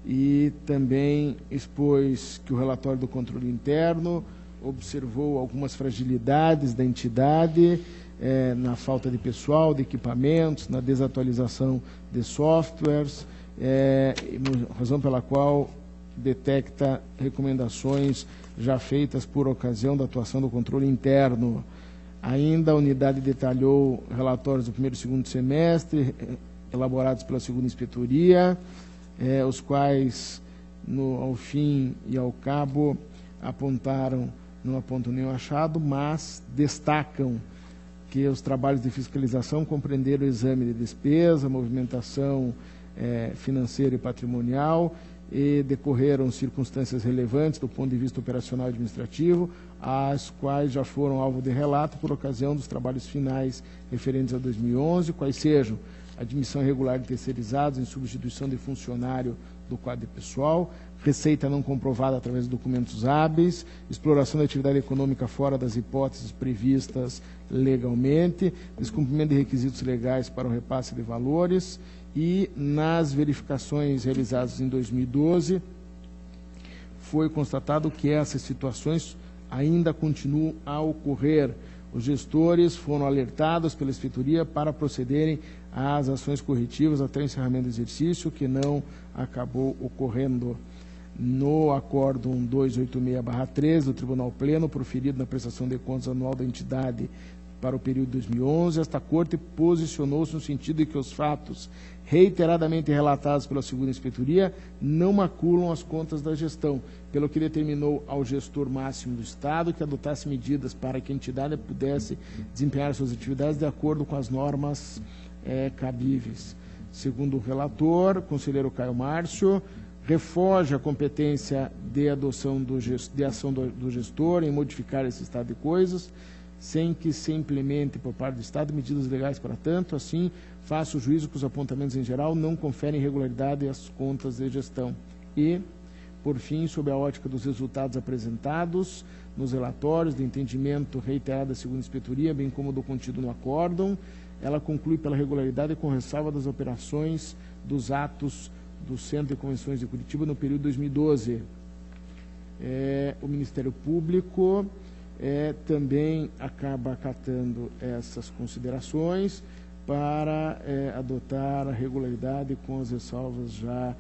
e também expôs que o relatório do controle interno observou algumas fragilidades da entidade, na falta de pessoal, de equipamentos, na desatualização de softwares, razão pela qual detecta recomendações já feitas por ocasião da atuação do controle interno. Ainda a unidade detalhou relatórios do primeiro e segundo semestre, elaborados pela segunda inspetoria, os quais, ao fim e ao cabo, não apontam nenhum achado, mas destacam que os trabalhos de fiscalização compreenderam o exame de despesa, movimentação financeira e patrimonial, e decorreram circunstâncias relevantes do ponto de vista operacional e administrativo, as quais já foram alvo de relato por ocasião dos trabalhos finais referentes a 2011, quais sejam admissão irregular de terceirizados em substituição de funcionário do quadro de pessoal, receita não comprovada através de documentos hábeis, exploração da atividade econômica fora das hipóteses previstas legalmente, descumprimento de requisitos legais para o repasse de valores. E nas verificações realizadas em 2012, foi constatado que essas situações ainda continuam a ocorrer. Os gestores foram alertados pela inspetoria para procederem às ações corretivas até o encerramento do exercício, que não acabou ocorrendo. No Acórdão 286/13 do Tribunal Pleno, proferido na prestação de contas anual da entidade para o período de 2011, esta Corte posicionou-se no sentido de que os fatos reiteradamente relatados pela segunda inspetoria não maculam as contas da gestão, pelo que determinou ao gestor máximo do Estado que adotasse medidas para que a entidade pudesse desempenhar suas atividades de acordo com as normas cabíveis. Segundo o relator, conselheiro Caio Márcio, refoge a competência de ação do gestor em modificar esse estado de coisas, sem que se implemente por parte do Estado medidas legais para tanto, assim, faça o juízo que os apontamentos em geral não conferem regularidade às contas de gestão. E, Por fim, sob a ótica dos resultados apresentados nos relatórios de entendimento reiterado da segunda inspetoria, bem como do contido no acórdão, ela conclui pela regularidade e com ressalva das operações dos atos do Centro de Convenções de Curitiba no período 2012. O Ministério Público também acaba acatando essas considerações para adotar a regularidade com as ressalvas já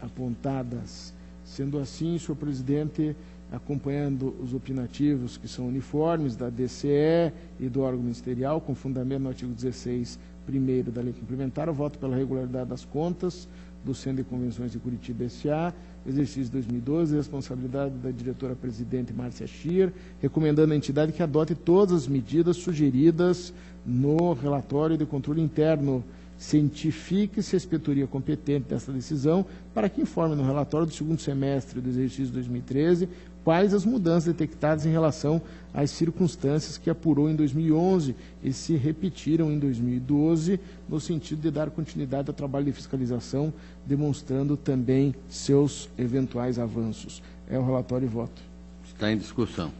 apontadas. Sendo assim, senhor presidente, acompanhando os opinativos que são uniformes da DCE e do órgão ministerial, com fundamento no artigo 16, primeiro da lei complementar, eu voto pela regularidade das contas do Centro de Convenções de Curitiba S.A., exercício 2012, responsabilidade da diretora-presidente Márcia Schier, recomendando à entidade que adote todas as medidas sugeridas no relatório de controle interno. Cientifique-se a inspetoria competente desta decisão para que informe no relatório do segundo semestre do exercício 2013 quais as mudanças detectadas em relação às circunstâncias que apurou em 2011 e se repetiram em 2012, no sentido de dar continuidade ao trabalho de fiscalização, demonstrando também seus eventuais avanços. É o relatório e voto. Está em discussão.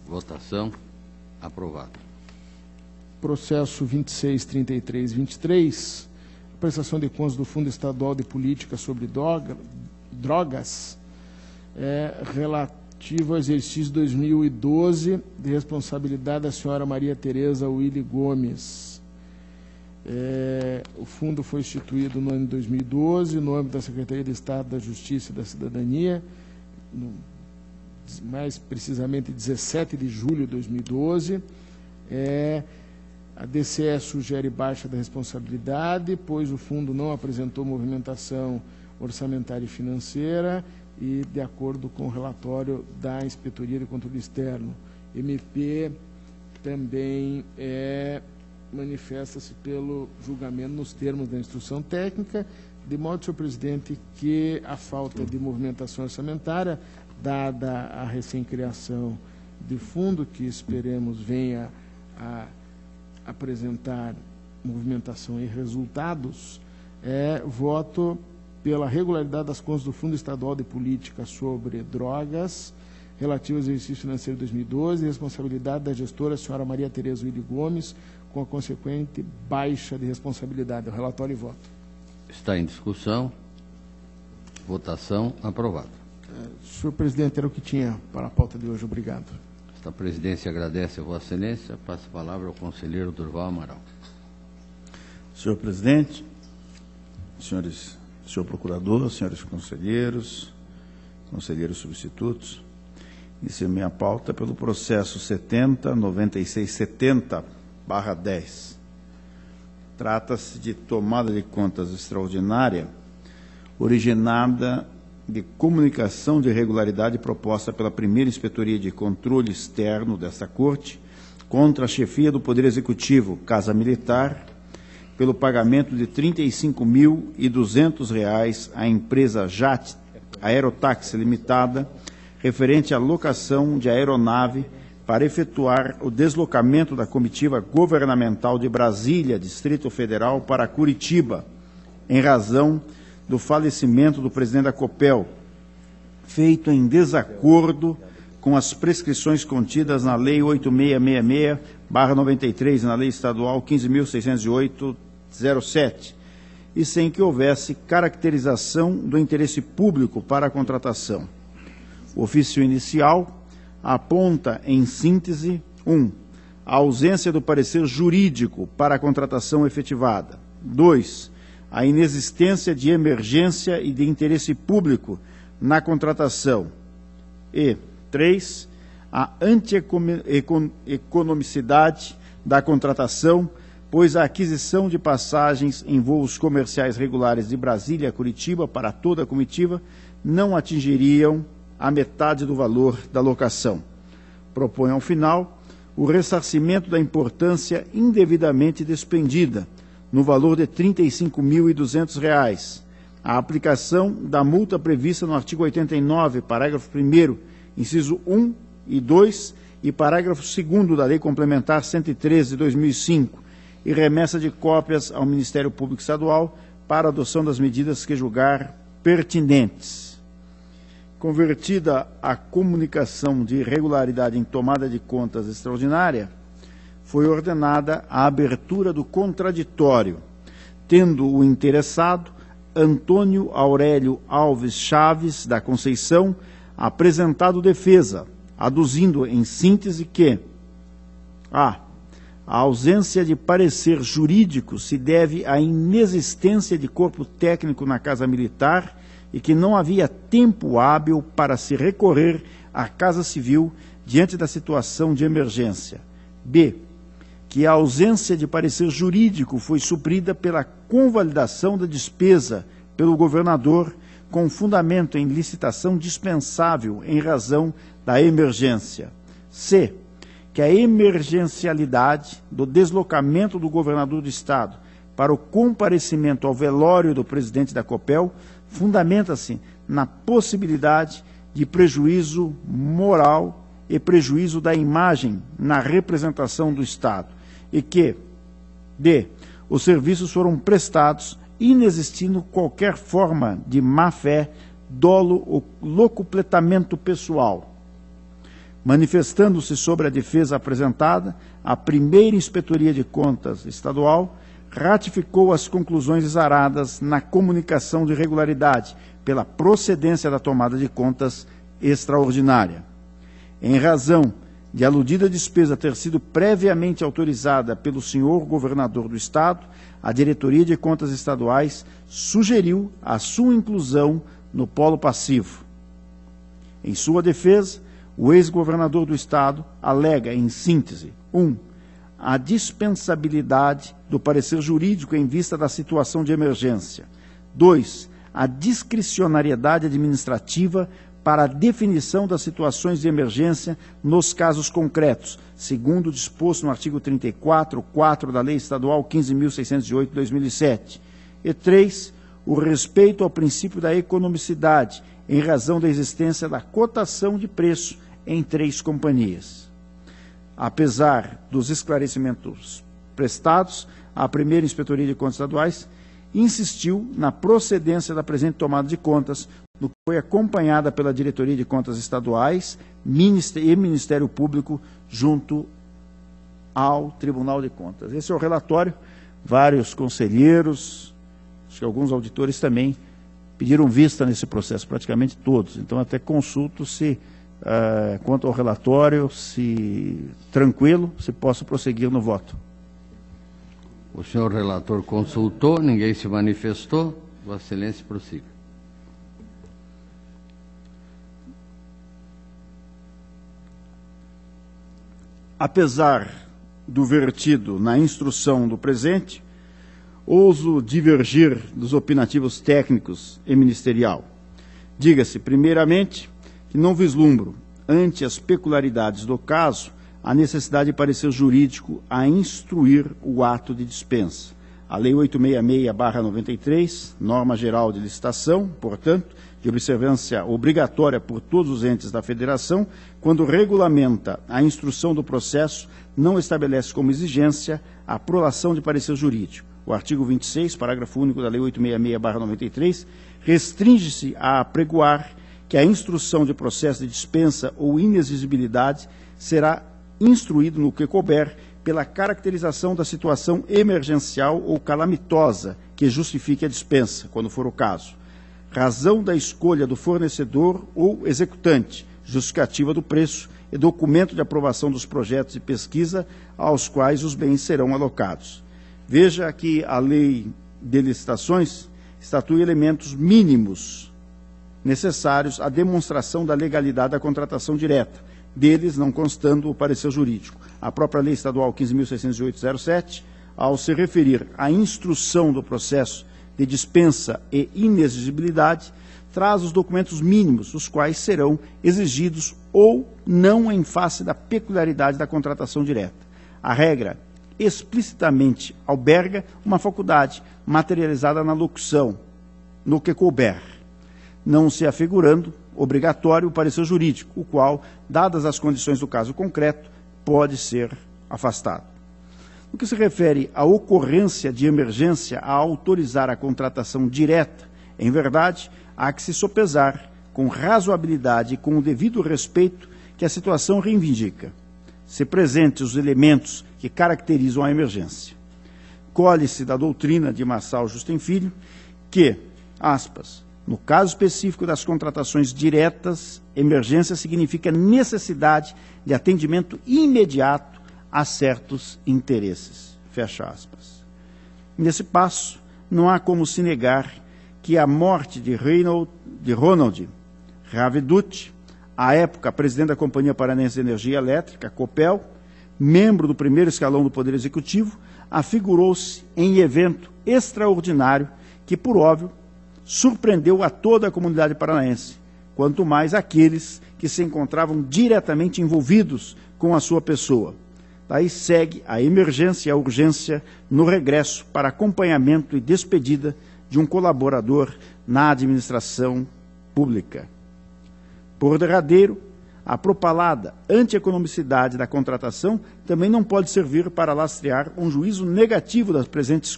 Votação. Aprovado. Processo 26.33.23, prestação de contas do Fundo Estadual de Política sobre Drogas, relativo ao exercício 2012, de responsabilidade da senhora Maria Tereza Willy Gomes. O fundo foi instituído no ano de 2012, no âmbito da Secretaria de Estado da Justiça e da Cidadania, mais precisamente 17 de julho de 2012. A DCE sugere baixa da responsabilidade, pois o fundo não apresentou movimentação orçamentária e financeira e de acordo com o relatório da Inspetoria de Controle Externo. MP também manifesta-se pelo julgamento nos termos da instrução técnica, de modo, senhor presidente, que a falta de movimentação orçamentária, dada a recém-criação de fundo, que esperemos venha a apresentar movimentação e resultados, voto pela regularidade das contas do Fundo Estadual de Política sobre Drogas, relativo ao exercício financeiro de 2012, responsabilidade da gestora, a senhora Maria Tereza Willy Gomes, com a consequente baixa de responsabilidade. O relatório e voto. Está em discussão. Votação. Aprovado. Senhor presidente, era o que tinha para a pauta de hoje. Obrigado. Esta presidência agradece a Vossa Excelência. Passo a palavra ao conselheiro Durval Amaral. Senhor presidente, senhor procurador, senhores conselheiros, conselheiros substitutos, inicio minha pauta pelo processo 70.9670/10. Trata-se de tomada de contas extraordinária originada de comunicação de irregularidade proposta pela primeira Inspetoria de Controle Externo desta Corte contra a chefia do Poder Executivo, Casa Militar, pelo pagamento de R$ 35.200 à empresa JAT Aerotáxi Limitada, referente à locação de aeronave para efetuar o deslocamento da comitiva governamental de Brasília, Distrito Federal, para Curitiba, em razão do falecimento do presidente da COPEL, feito em desacordo com as prescrições contidas na Lei 8666/93 e na Lei Estadual 15.608/07, e sem que houvesse caracterização do interesse público para a contratação. O ofício inicial aponta, em síntese, 1. A ausência do parecer jurídico para a contratação efetivada. 2. A inexistência de emergência e de interesse público na contratação. E 3. A antieconomicidade da contratação, pois a aquisição de passagens em voos comerciais regulares de Brasília a Curitiba para toda a comitiva não atingiriam a metade do valor da locação. Propõe, ao final, o ressarcimento da importância indevidamente despendida, no valor de R$ 35.200, a aplicação da multa prevista no artigo 89, parágrafo 1º, inciso 1 e 2, e parágrafo 2º da Lei Complementar 113 de 2005, e remessa de cópias ao Ministério Público Estadual para adoção das medidas que julgar pertinentes. Convertida a comunicação de irregularidade em tomada de contas extraordinária, foi ordenada a abertura do contraditório, tendo o interessado, Antônio Aurélio Alves Chaves da Conceição, apresentado defesa, aduzindo em síntese que a ausência de parecer jurídico se deve à inexistência de corpo técnico na Casa Militar e que não havia tempo hábil para se recorrer à Casa Civil diante da situação de emergência. B. Que a ausência de parecer jurídico foi suprida pela convalidação da despesa pelo governador com fundamento em licitação dispensável em razão da emergência. C. Que a emergencialidade do deslocamento do governador do Estado para o comparecimento ao velório do presidente da COPEL fundamenta-se na possibilidade de prejuízo moral e prejuízo da imagem na representação do Estado, e que, D. Os serviços foram prestados inexistindo qualquer forma de má-fé, dolo ou locupletamento pessoal. Manifestando-se sobre a defesa apresentada, a primeira Inspetoria de Contas Estadual ratificou as conclusões exaradas na comunicação de irregularidade pela procedência da tomada de contas extraordinária. Em razão de aludida despesa ter sido previamente autorizada pelo senhor governador do Estado, a Diretoria de Contas Estaduais sugeriu a sua inclusão no polo passivo. Em sua defesa, o ex-governador do Estado alega, em síntese, 1. A dispensabilidade do parecer jurídico em vista da situação de emergência. 2. A discricionariedade administrativa para a definição das situações de emergência nos casos concretos, segundo o disposto no artigo 34.4 da Lei Estadual 15.608 de 2007. E 3. O respeito ao princípio da economicidade, em razão da existência da cotação de preço em 3 companhias. Apesar dos esclarecimentos prestados, a primeira Inspetoria de Contas Estaduais insistiu na procedência da presente tomada de contas, no que foi acompanhada pela Diretoria de Contas Estaduais e Ministério Público junto ao Tribunal de Contas. Esse é o relatório. Vários conselheiros, acho que alguns auditores também pediram vista nesse processo, praticamente todos. Então, até consulto se quanto ao relatório, se tranquilo, se possa prosseguir no voto. O senhor relator consultou, ninguém se manifestou. Vossa Excelência, prossiga. Apesar do vertido na instrução do presente, ouso divergir dos opinativos técnicos e ministerial. Diga-se, primeiramente, que não vislumbro, ante as peculiaridades do caso, a necessidade de parecer jurídico a instruir o ato de dispensa. A Lei 866/93, norma geral de licitação, portanto, de observância obrigatória por todos os entes da Federação, quando regulamenta a instrução do processo, não estabelece como exigência a prolação de parecer jurídico. O artigo 26, parágrafo único da Lei 866/93, restringe-se a apregoar que a instrução de processo de dispensa ou inexigibilidade será instruído no que couber pela caracterização da situação emergencial ou calamitosa que justifique a dispensa, quando for o caso. Razão da escolha do fornecedor ou executante, justificativa do preço e documento de aprovação dos projetos de pesquisa aos quais os bens serão alocados. Veja que a Lei de Licitações estatui elementos mínimos necessários à demonstração da legalidade da contratação direta, deles não constando o parecer jurídico. A própria Lei Estadual 15.608/07, ao se referir à instrução do processo de dispensa e inexigibilidade, traz os documentos mínimos, os quais serão exigidos ou não em face da peculiaridade da contratação direta. A regra explicitamente alberga uma faculdade materializada na locução, no que couber, não se afigurando obrigatório o parecer jurídico, o qual, dadas as condições do caso concreto, pode ser afastado. No que se refere à ocorrência de emergência a autorizar a contratação direta, em verdade, há que se sopesar com razoabilidade e com o devido respeito que a situação reivindica, se presentes os elementos que caracterizam a emergência. Colhe-se da doutrina de Marçal Justem Filho que, aspas, no caso específico das contratações diretas, emergência significa necessidade de atendimento imediato a certos interesses. Fecha aspas. Nesse passo, não há como se negar que a morte de Ronald Ravedutti, à época presidente da Companhia Paranense de Energia Elétrica, Copel, membro do primeiro escalão do Poder Executivo, afigurou-se em evento extraordinário que, por óbvio, surpreendeu a toda a comunidade paranaense, quanto mais aqueles que se encontravam diretamente envolvidos com a sua pessoa. Daí segue a emergência e a urgência no regresso para acompanhamento e despedida de um colaborador na administração pública. Por derradeiro, a propalada antieconomicidade da contratação também não pode servir para lastrear um juízo negativo das presentes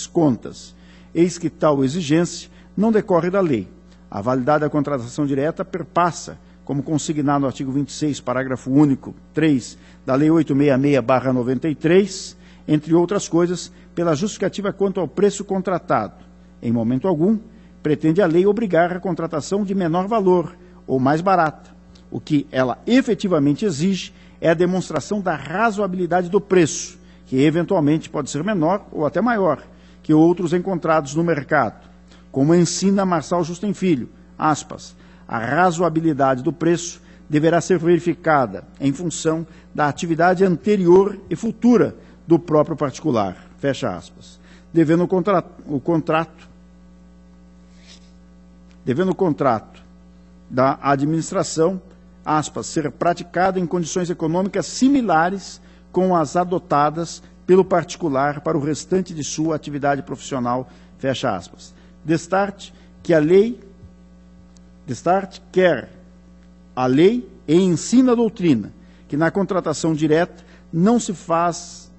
contas, eis que tal exigência não decorre da lei. A validade da contratação direta perpassa, como consignado no artigo 26, parágrafo único 3 da Lei 866/93, entre outras coisas, pela justificativa quanto ao preço contratado. Em momento algum, pretende a lei obrigar a contratação de menor valor ou mais barata. O que ela efetivamente exige é a demonstração da razoabilidade do preço, que eventualmente pode ser menor ou até maior que outros encontrados no mercado. Como ensina Marçal Justem Filho, aspas, a razoabilidade do preço deverá ser verificada em função da atividade anterior e futura do próprio particular, fecha aspas. Devendo o contrato da administração, aspas, ser praticado em condições econômicas similares com as adotadas pelo particular para o restante de sua atividade profissional, fecha aspas. Destarte quer a lei e ensina a doutrina que na contratação direta não se faz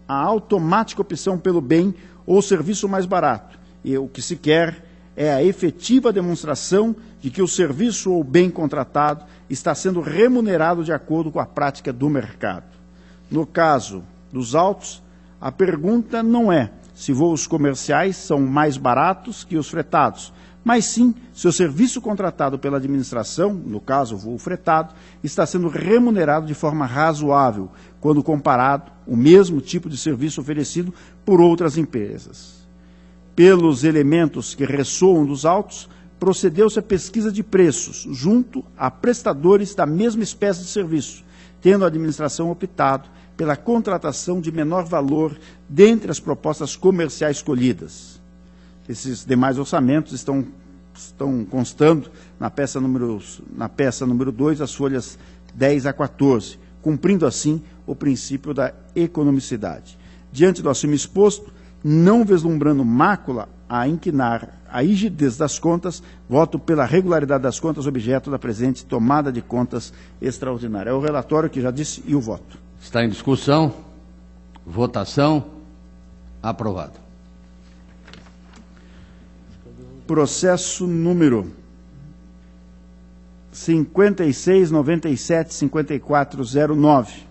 a automática opção pelo bem ou serviço mais barato, e o que se quer é a efetiva demonstração de que o serviço ou bem contratado está sendo remunerado de acordo com a prática do mercado. No caso dos autos, a pergunta não é se voos comerciais são mais baratos que os fretados, mas sim se o serviço contratado pela administração, no caso o voo fretado, está sendo remunerado de forma razoável, quando comparado o mesmo tipo de serviço oferecido por outras empresas. Pelos elementos que ressoam dos autos, procedeu-se a pesquisa de preços junto a prestadores da mesma espécie de serviço, tendo a administração optado pela contratação de menor valor dentre as propostas comerciais escolhidas. Esses demais orçamentos estão constando na peça número 2, as folhas 10 a 14, cumprindo assim o princípio da economicidade. Diante do acima exposto, não vislumbrando mácula a inquinar a rigidez das contas, voto pela regularidade das contas, objeto da presente tomada de contas extraordinária. É o relatório que já disse e o voto. Está em discussão. Votação. Aprovado. Processo número 56975409.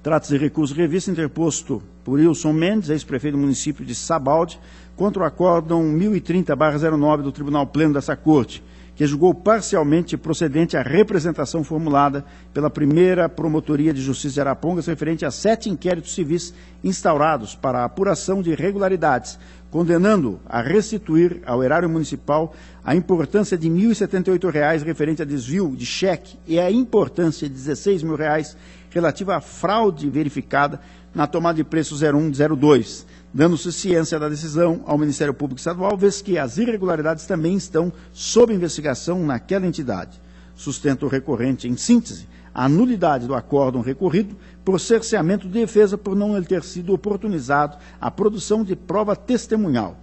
Trata-se de recurso de revista interposto por Wilson Mendes, ex-prefeito do município de Sabalde, contra o acórdão 1030/09 do Tribunal Pleno dessa Corte, que julgou parcialmente procedente a representação formulada pela primeira Promotoria de Justiça de Arapongas referente a 7 inquéritos civis instaurados para a apuração de irregularidades, condenando a restituir ao erário municipal a importância de R$ 1.078 referente a desvio de cheque e a importância de R$ 16.000 relativa à fraude verificada na tomada de preço 0102, dando-se ciência da decisão ao Ministério Público Estadual, vez que as irregularidades também estão sob investigação naquela entidade. Sustenta o recorrente, em síntese, a nulidade do acórdão recorrido por cerceamento de defesa por não ter sido oportunizado a produção de prova testemunhal,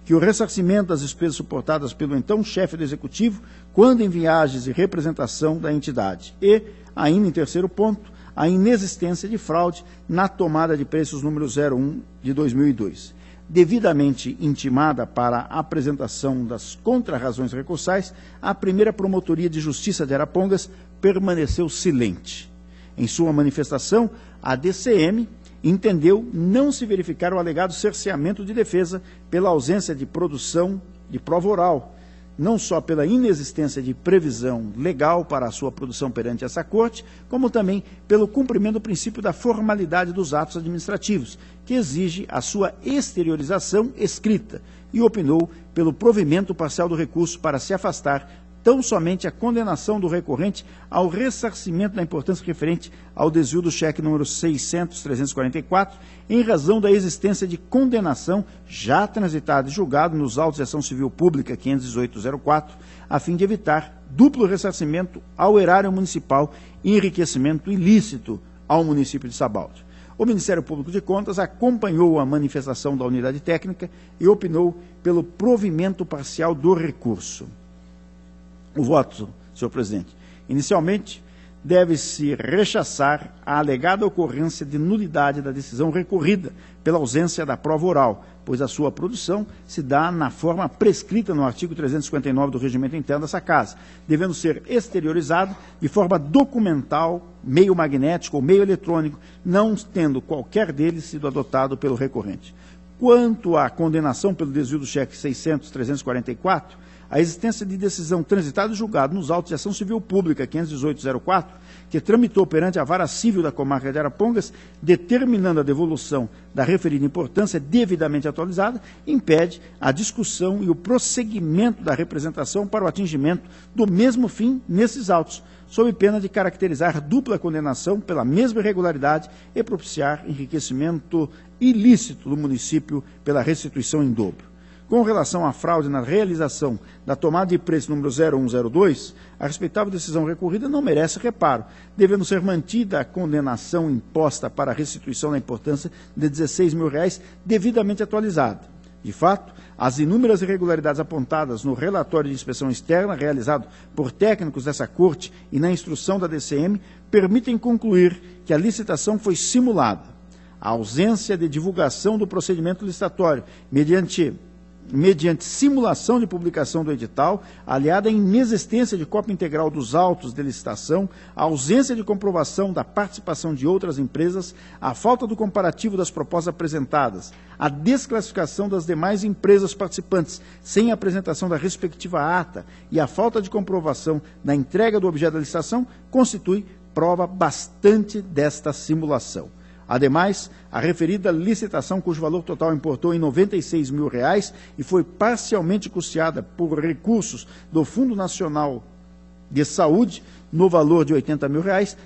que o ressarcimento das despesas suportadas pelo então chefe do Executivo quando em viagens de representação da entidade e, ainda em terceiro ponto, a inexistência de fraude na tomada de preços número 01 de 2002. devidamente intimada para a apresentação das contrarrazões recursais, a primeira Promotoria de Justiça de Arapongas permaneceu silente. Em sua manifestação, a DCM entendeu não se verificar o alegado cerceamento de defesa pela ausência de produção de prova oral, não só pela inexistência de previsão legal para a sua produção perante essa Corte, como também pelo cumprimento do princípio da formalidade dos atos administrativos, que exige a sua exteriorização escrita, e opinou pelo provimento parcial do recurso para se afastar tão somente a condenação do recorrente ao ressarcimento da importância referente ao desvio do cheque número 600.344, em razão da existência de condenação já transitada e julgada nos autos de ação civil pública 518.04, a fim de evitar duplo ressarcimento ao erário municipal e enriquecimento ilícito ao município de Sabaldi. O Ministério Público de Contas acompanhou a manifestação da unidade técnica e opinou pelo provimento parcial do recurso. O voto, senhor presidente. Inicialmente, deve-se rechaçar a alegada ocorrência de nulidade da decisão recorrida pela ausência da prova oral, pois a sua produção se dá na forma prescrita no artigo 359 do Regimento Interno dessa Casa, devendo ser exteriorizada de forma documental, meio magnético ou meio eletrônico, não tendo qualquer deles sido adotado pelo recorrente. Quanto à condenação pelo desvio do cheque 600.344, a existência de decisão transitada e julgada nos autos de ação civil pública 518.04, que tramitou perante a Vara Civil da Comarca de Arapongas, determinando a devolução da referida importância devidamente atualizada, impede a discussão e o prosseguimento da representação para o atingimento do mesmo fim nesses autos, sob pena de caracterizar dupla condenação pela mesma irregularidade e propiciar enriquecimento ilícito do município pela restituição em dobro. Com relação à fraude na realização da tomada de preço número 0102, a respeitável decisão recorrida não merece reparo, devendo ser mantida a condenação imposta para a restituição da importância de R$ 16 mil devidamente atualizada. De fato, as inúmeras irregularidades apontadas no relatório de inspeção externa realizado por técnicos dessa Corte e na instrução da DCM permitem concluir que a licitação foi simulada. A ausência de divulgação do procedimento licitatório mediante simulação de publicação do edital, aliada à inexistência de cópia integral dos autos de licitação, a ausência de comprovação da participação de outras empresas, a falta do comparativo das propostas apresentadas, a desclassificação das demais empresas participantes sem a apresentação da respectiva ata e a falta de comprovação da entrega do objeto da licitação constitui prova bastante desta simulação. Ademais, a referida licitação, cujo valor total importou em R$ 96 mil e foi parcialmente custeada por recursos do Fundo Nacional de Saúde, no valor de R$ 80 mil,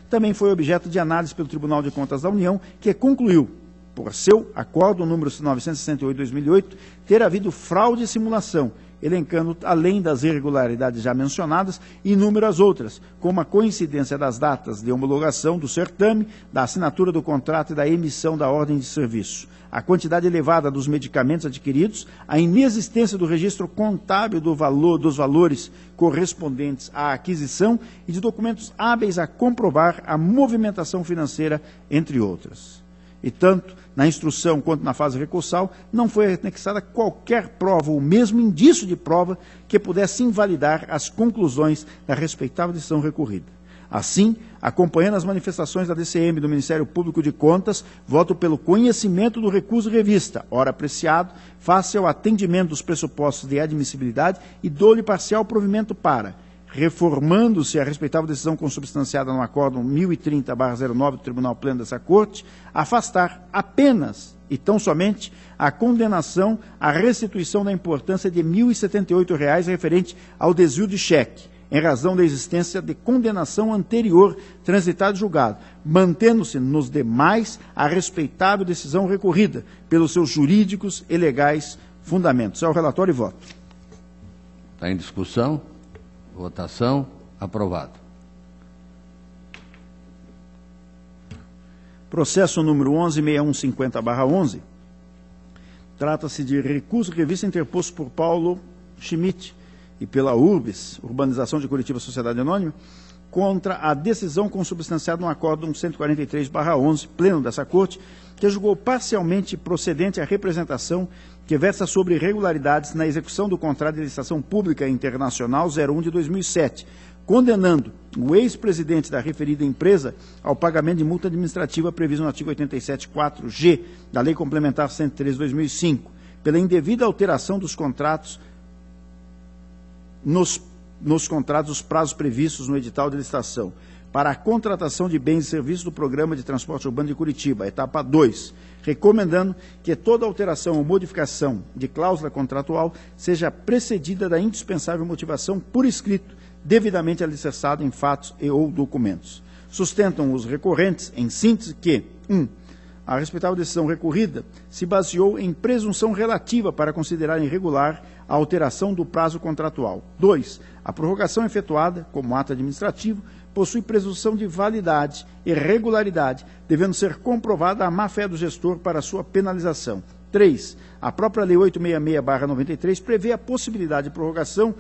também foi objeto de análise pelo Tribunal de Contas da União, que concluiu, por seu acordo número 968/2008, ter havido fraude e simulação, elencando, além das irregularidades já mencionadas, inúmeras outras, como a coincidência das datas de homologação do certame, da assinatura do contrato e da emissão da ordem de serviço, a quantidade elevada dos medicamentos adquiridos, a inexistência do registro contábil dos valores correspondentes à aquisição e de documentos hábeis a comprovar a movimentação financeira, entre outras. E tanto na instrução quanto na fase recursal, não foi anexada qualquer prova ou mesmo indício de prova que pudesse invalidar as conclusões da respeitável decisão recorrida. Assim, acompanhando as manifestações da DCM e do Ministério Público de Contas, voto pelo conhecimento do recurso revista, ora apreciado, face ao atendimento dos pressupostos de admissibilidade e dou-lhe parcial provimento para, reformando-se a respeitável decisão consubstanciada no Acórdão 1030/09 do Tribunal Pleno dessa Corte, afastar apenas e tão somente a condenação à restituição da importância de R$ 1.078 referente ao desvio de cheque, em razão da existência de condenação anterior transitada e julgada, mantendo-se nos demais a respeitável decisão recorrida pelos seus jurídicos e legais fundamentos. É o relatório e voto. Está em discussão? Votação. Aprovado. Processo número 11.6150/11. Trata-se de recurso revista interposto por Paulo Schmidt e pela URBS, Urbanização de Curitiba Sociedade Anônima, contra a decisão consubstanciada no Acórdão 143/11, pleno dessa Corte, que julgou parcialmente procedente a representação que versa sobre irregularidades na execução do contrato de licitação pública internacional 01 de 2007, condenando o ex-presidente da referida empresa ao pagamento de multa administrativa prevista no artigo 87.4g da Lei Complementar 103 de 2005, pela indevida alteração dos contratos nos contratos dos prazos previstos no edital de licitação para a contratação de bens e serviços do Programa de Transporte Urbano de Curitiba, etapa 2, recomendando que toda alteração ou modificação de cláusula contratual seja precedida da indispensável motivação por escrito, devidamente alicerçada em fatos e ou documentos. Sustentam os recorrentes, em síntese, que 1. A respeitável decisão recorrida se baseou em presunção relativa para considerar irregular a alteração do prazo contratual. 2. A prorrogação efetuada, como ato administrativo, possui presunção de validade e regularidade, devendo ser comprovada a má-fé do gestor para sua penalização. 3. A própria Lei 866/93 prevê a possibilidade de prorrogação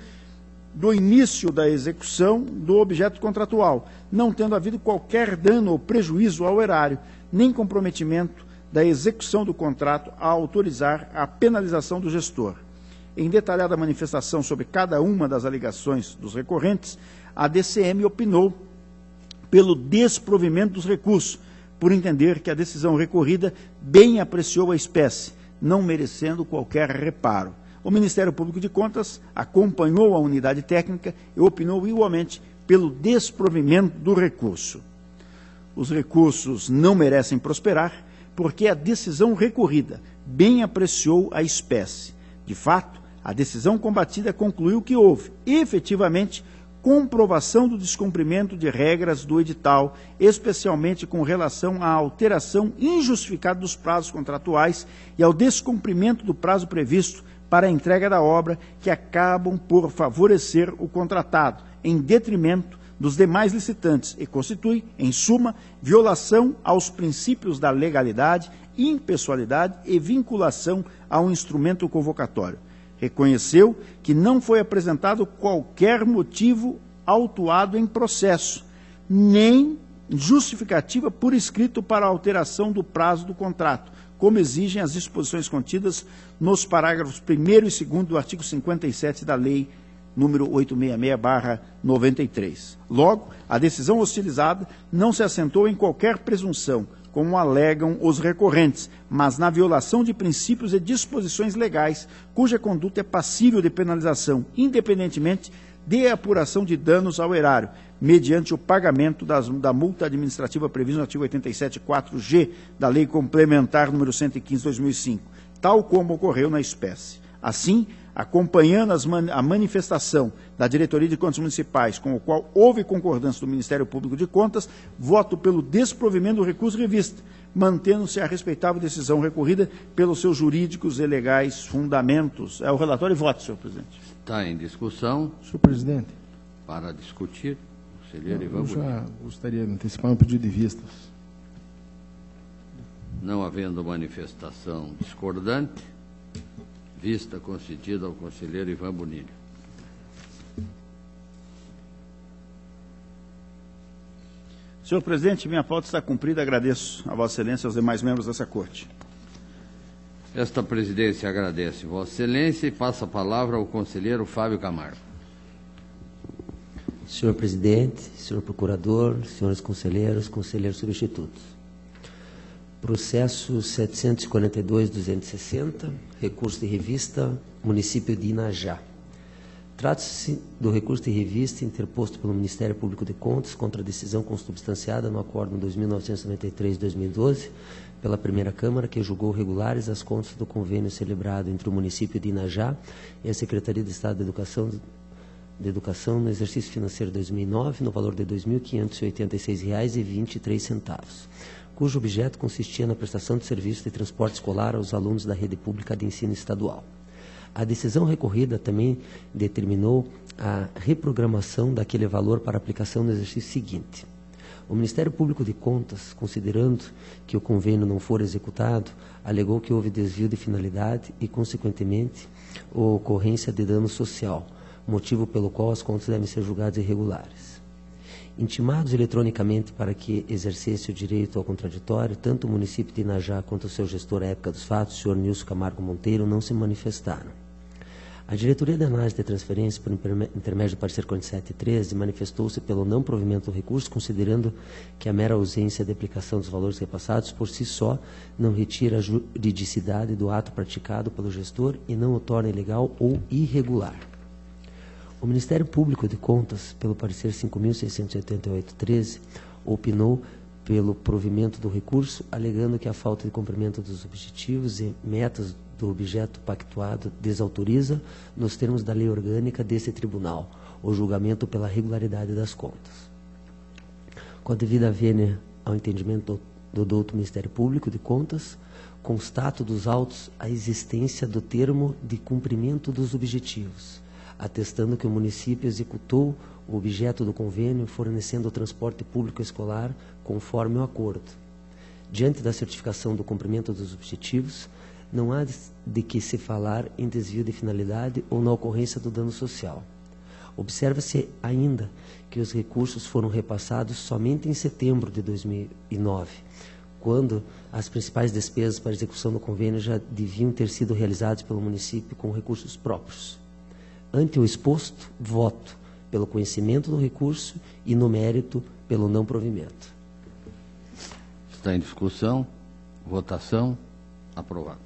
do início da execução do objeto contratual, não tendo havido qualquer dano ou prejuízo ao erário, nem comprometimento da execução do contrato a autorizar a penalização do gestor. Em detalhada manifestação sobre cada uma das alegações dos recorrentes, a DCM opinou pelo desprovimento dos recursos, por entender que a decisão recorrida bem apreciou a espécie, não merecendo qualquer reparo. O Ministério Público de Contas acompanhou a unidade técnica e opinou igualmente pelo desprovimento do recurso. Os recursos não merecem prosperar porque a decisão recorrida bem apreciou a espécie. De fato, a decisão combatida concluiu que houve, efetivamente, comprovação do descumprimento de regras do edital, especialmente com relação à alteração injustificada dos prazos contratuais e ao descumprimento do prazo previsto para a entrega da obra, que acabam por favorecer o contratado, em detrimento dos demais licitantes, e constitui, em suma, violação aos princípios da legalidade, impessoalidade e vinculação ao instrumento convocatório. Reconheceu que não foi apresentado qualquer motivo autuado em processo, nem justificativa por escrito para a alteração do prazo do contrato, como exigem as disposições contidas nos parágrafos 1º e 2º do artigo 57 da Lei número 866/93. Logo, a decisão hostilizada não se assentou em qualquer presunção, como alegam os recorrentes, mas na violação de princípios e disposições legais, cuja conduta é passível de penalização, independentemente de apuração de danos ao erário, mediante o pagamento da multa administrativa prevista no artigo 87.4g da Lei Complementar número 115 de 2005, tal como ocorreu na espécie. Assim, acompanhando a manifestação da Diretoria de Contas Municipais, com o qual houve concordância do Ministério Público de Contas, voto pelo desprovimento do recurso revista, mantendo-se a respeitável decisão recorrida pelos seus jurídicos e legais fundamentos. É o relatório e voto, senhor presidente. Está em discussão. Senhor presidente. Para discutir. Conselheiro Ivan Eu Bonilha. já gostaria de antecipar um pedido de vistas. Não havendo manifestação discordante, vista concedida ao conselheiro Ivan Bonilha. Senhor presidente, minha pauta está cumprida. Agradeço a Vossa Excelência e aos demais membros dessa Corte. Esta presidência agradece Vossa Excelência e passa a palavra ao conselheiro Fábio Camargo. Senhor presidente, senhor procurador, senhores conselheiros, conselheiros substitutos. Processo 742-260, recurso de revista, município de Inajá. Trata-se do recurso de revista interposto pelo Ministério Público de Contas contra a decisão consubstanciada no Acórdão 2993-2012 pela Primeira Câmara, que julgou regulares as contas do convênio celebrado entre o município de Inajá e a Secretaria de Estado de Educação no exercício financeiro 2009, no valor de R$ 2.586,23, cujo objeto consistia na prestação de serviço de transporte escolar aos alunos da rede pública de ensino estadual. A decisão recorrida também determinou a reprogramação daquele valor para aplicação no exercício seguinte. O Ministério Público de Contas, considerando que o convênio não for executado, alegou que houve desvio de finalidade e, consequentemente, ocorrência de dano social, motivo pelo qual as contas devem ser julgadas irregulares. Intimados eletronicamente para que exercesse o direito ao contraditório, tanto o município de Inajá quanto o seu gestor à época dos fatos, o senhor Nilson Camargo Monteiro, não se manifestaram. A Diretoria de Análise de Transferência, por intermédio do parecer 4713, manifestou-se pelo não provimento do recurso, considerando que a mera ausência de aplicação dos valores repassados por si só não retira a juridicidade do ato praticado pelo gestor e não o torna ilegal ou irregular. O Ministério Público de Contas, pelo parecer 5.688-13, opinou pelo provimento do recurso, alegando que a falta de cumprimento dos objetivos e metas do objeto pactuado desautoriza, nos termos da lei orgânica desse tribunal, o julgamento pela regularidade das contas. Com a devida vênia ao entendimento do douto Ministério Público de Contas, constato dos autos a existência do termo de cumprimento dos objetivos, atestando que o município executou o objeto do convênio fornecendo o transporte público escolar conforme o acordo. Diante da certificação do cumprimento dos objetivos, não há de que se falar em desvio de finalidade ou na ocorrência do dano social. Observa-se ainda que os recursos foram repassados somente em setembro de 2009, quando as principais despesas para a execução do convênio já deviam ter sido realizadas pelo município com recursos próprios. Ante o exposto, voto pelo conhecimento do recurso e, no mérito, pelo não provimento. Está em discussão. Votação. Aprovado.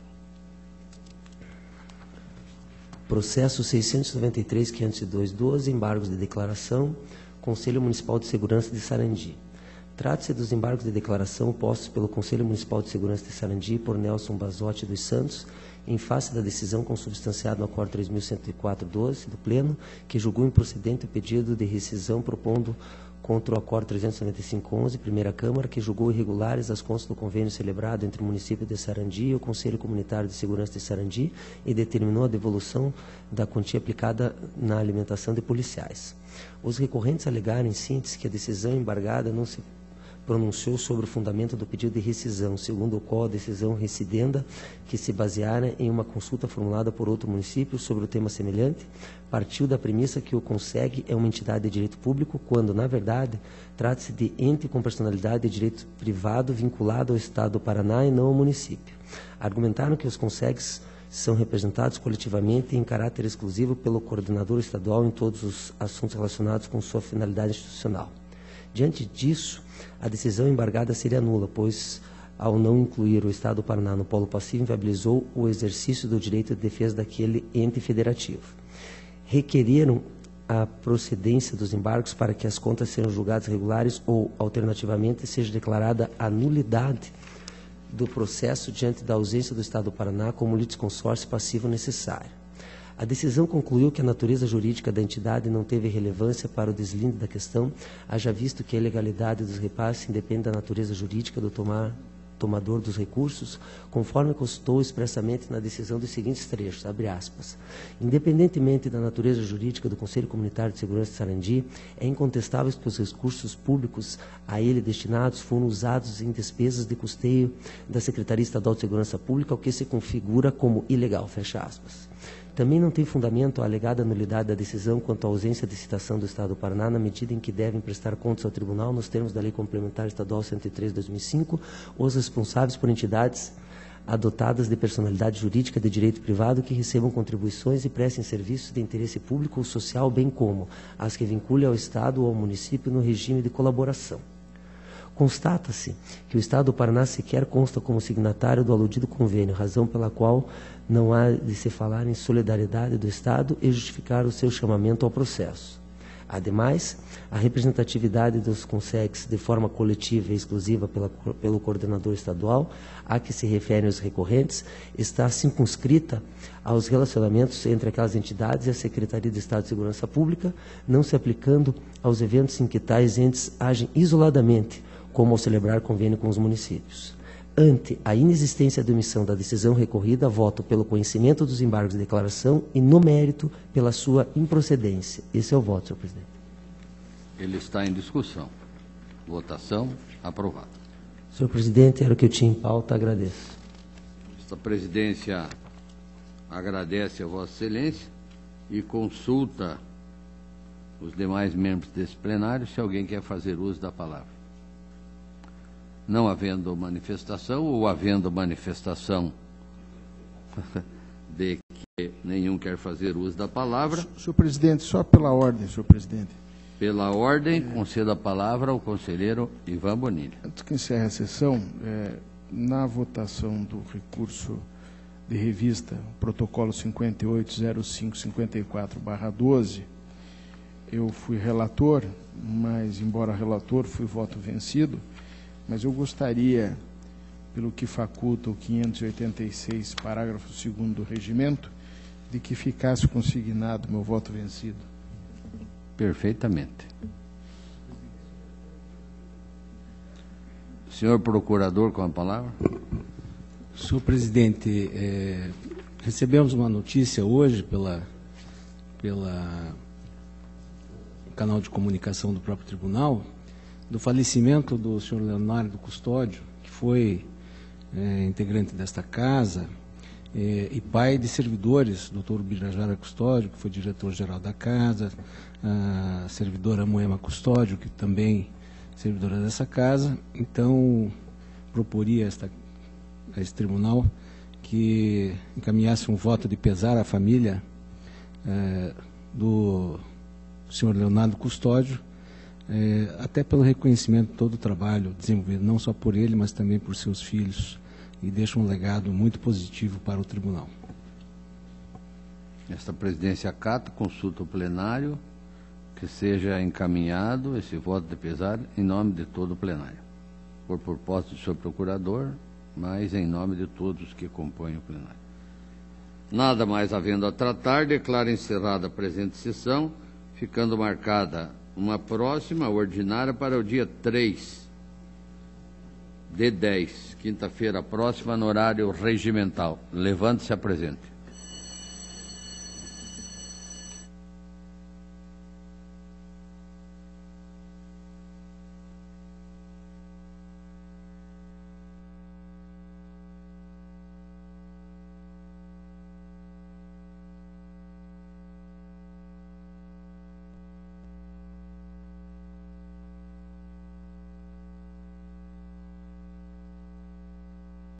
Processo 693.502.12, embargos de declaração, Conselho Municipal de Segurança de Sarandi. Trata-se dos embargos de declaração postos pelo Conselho Municipal de Segurança de Sarandi por Nelson Basotti dos Santos, em face da decisão consubstanciada no Acordo 3.104.12 do Pleno, que julgou improcedente o pedido de rescisão propondo contra o Acordo 395.11, Primeira Câmara, que julgou irregulares as contas do convênio celebrado entre o município de Sarandi e o Conselho Comunitário de Segurança de Sarandi e determinou a devolução da quantia aplicada na alimentação de policiais. Os recorrentes alegaram, em síntese, que a decisão embargada não se pronunciou sobre o fundamento do pedido de rescisão, segundo o qual a decisão recidenda, que se baseara em uma consulta formulada por outro município sobre o tema semelhante, partiu da premissa que o CONSEG é uma entidade de direito público, quando, na verdade, trata-se de ente com personalidade de direito privado vinculado ao Estado do Paraná e não ao município. Argumentaram que os CONSEGs são representados coletivamente e em caráter exclusivo pelo coordenador estadual em todos os assuntos relacionados com sua finalidade institucional. Diante disso, a decisão embargada seria nula, pois, ao não incluir o Estado do Paraná no polo passivo, inviabilizou o exercício do direito de defesa daquele ente federativo. Requeriram a procedência dos embargos para que as contas sejam julgadas regulares ou, alternativamente, seja declarada a nulidade do processo diante da ausência do Estado do Paraná como litisconsórcio passivo necessário. A decisão concluiu que a natureza jurídica da entidade não teve relevância para o deslinde da questão, haja visto que a ilegalidade dos repasses independe da natureza jurídica do tomador dos recursos, conforme constou expressamente na decisão dos seguintes trechos, abre aspas, independentemente da natureza jurídica do Conselho Comunitário de Segurança de Sarandi, é incontestável que os recursos públicos a ele destinados foram usados em despesas de custeio da Secretaria Estadual de Segurança Pública, o que se configura como ilegal, fecha aspas. Também não tem fundamento a alegada nulidade da decisão quanto à ausência de citação do Estado do Paraná na medida em que devem prestar contas ao Tribunal, nos termos da Lei Complementar Estadual 103/2005, os responsáveis por entidades adotadas de personalidade jurídica de direito privado que recebam contribuições e prestem serviços de interesse público ou social, bem como as que vinculem ao Estado ou ao município no regime de colaboração. Constata-se que o Estado do Paraná sequer consta como signatário do aludido convênio, razão pela qual não há de se falar em solidariedade do Estado e justificar o seu chamamento ao processo. Ademais, a representatividade dos CONSEGs de forma coletiva e exclusiva pelo coordenador estadual, a que se referem os recorrentes, está circunscrita aos relacionamentos entre aquelas entidades e a Secretaria de Estado de Segurança Pública, não se aplicando aos eventos em que tais entes agem isoladamente, como ao celebrar convênio com os municípios. Ante a inexistência de omissão da decisão recorrida, voto pelo conhecimento dos embargos de declaração e, no mérito, pela sua improcedência. Esse é o voto, senhor presidente. Ele está em discussão. Votação. Aprovado. Senhor presidente, era o que eu tinha em pauta. Agradeço. Esta presidência agradece a Vossa Excelência e consulta os demais membros desse plenário se alguém quer fazer uso da palavra. Não havendo manifestação ou havendo manifestação de que nenhum quer fazer uso da palavra. Senhor presidente, só pela ordem, senhor presidente. Pela ordem, concedo a palavra ao conselheiro Ivan Bonilha. Antes que encerre a sessão, na votação do recurso de revista, protocolo 580554/12, eu fui relator, mas, embora relator, fui voto vencido, mas eu gostaria, pelo que faculta o 586, parágrafo 2º do regimento, de que ficasse consignado meu voto vencido. Perfeitamente. Senhor procurador, com a palavra. Senhor presidente, recebemos uma notícia hoje pela canal de comunicação do próprio tribunal do falecimento do senhor Leonardo Custódio, que foi integrante desta casa e pai de servidores, doutor Birajara Custódio, que foi diretor-geral da casa, a servidora Moema Custódio, que também é servidora dessa casa. Então, proporia a esse tribunal que encaminhasse um voto de pesar à família do senhor Leonardo Custódio, até pelo reconhecimento de todo o trabalho desenvolvido, não só por ele, mas também por seus filhos, e deixa um legado muito positivo para o tribunal. Esta presidência acata, consulta o plenário, que seja encaminhado esse voto de pesar em nome de todo o plenário. Por propósito do senhor procurador, mas em nome de todos que compõem o plenário. Nada mais havendo a tratar, declaro encerrada a presente sessão, ficando marcada uma próxima ordinária para o dia 3 de 10, quinta-feira próxima, no horário regimental. Levante-se e apresente.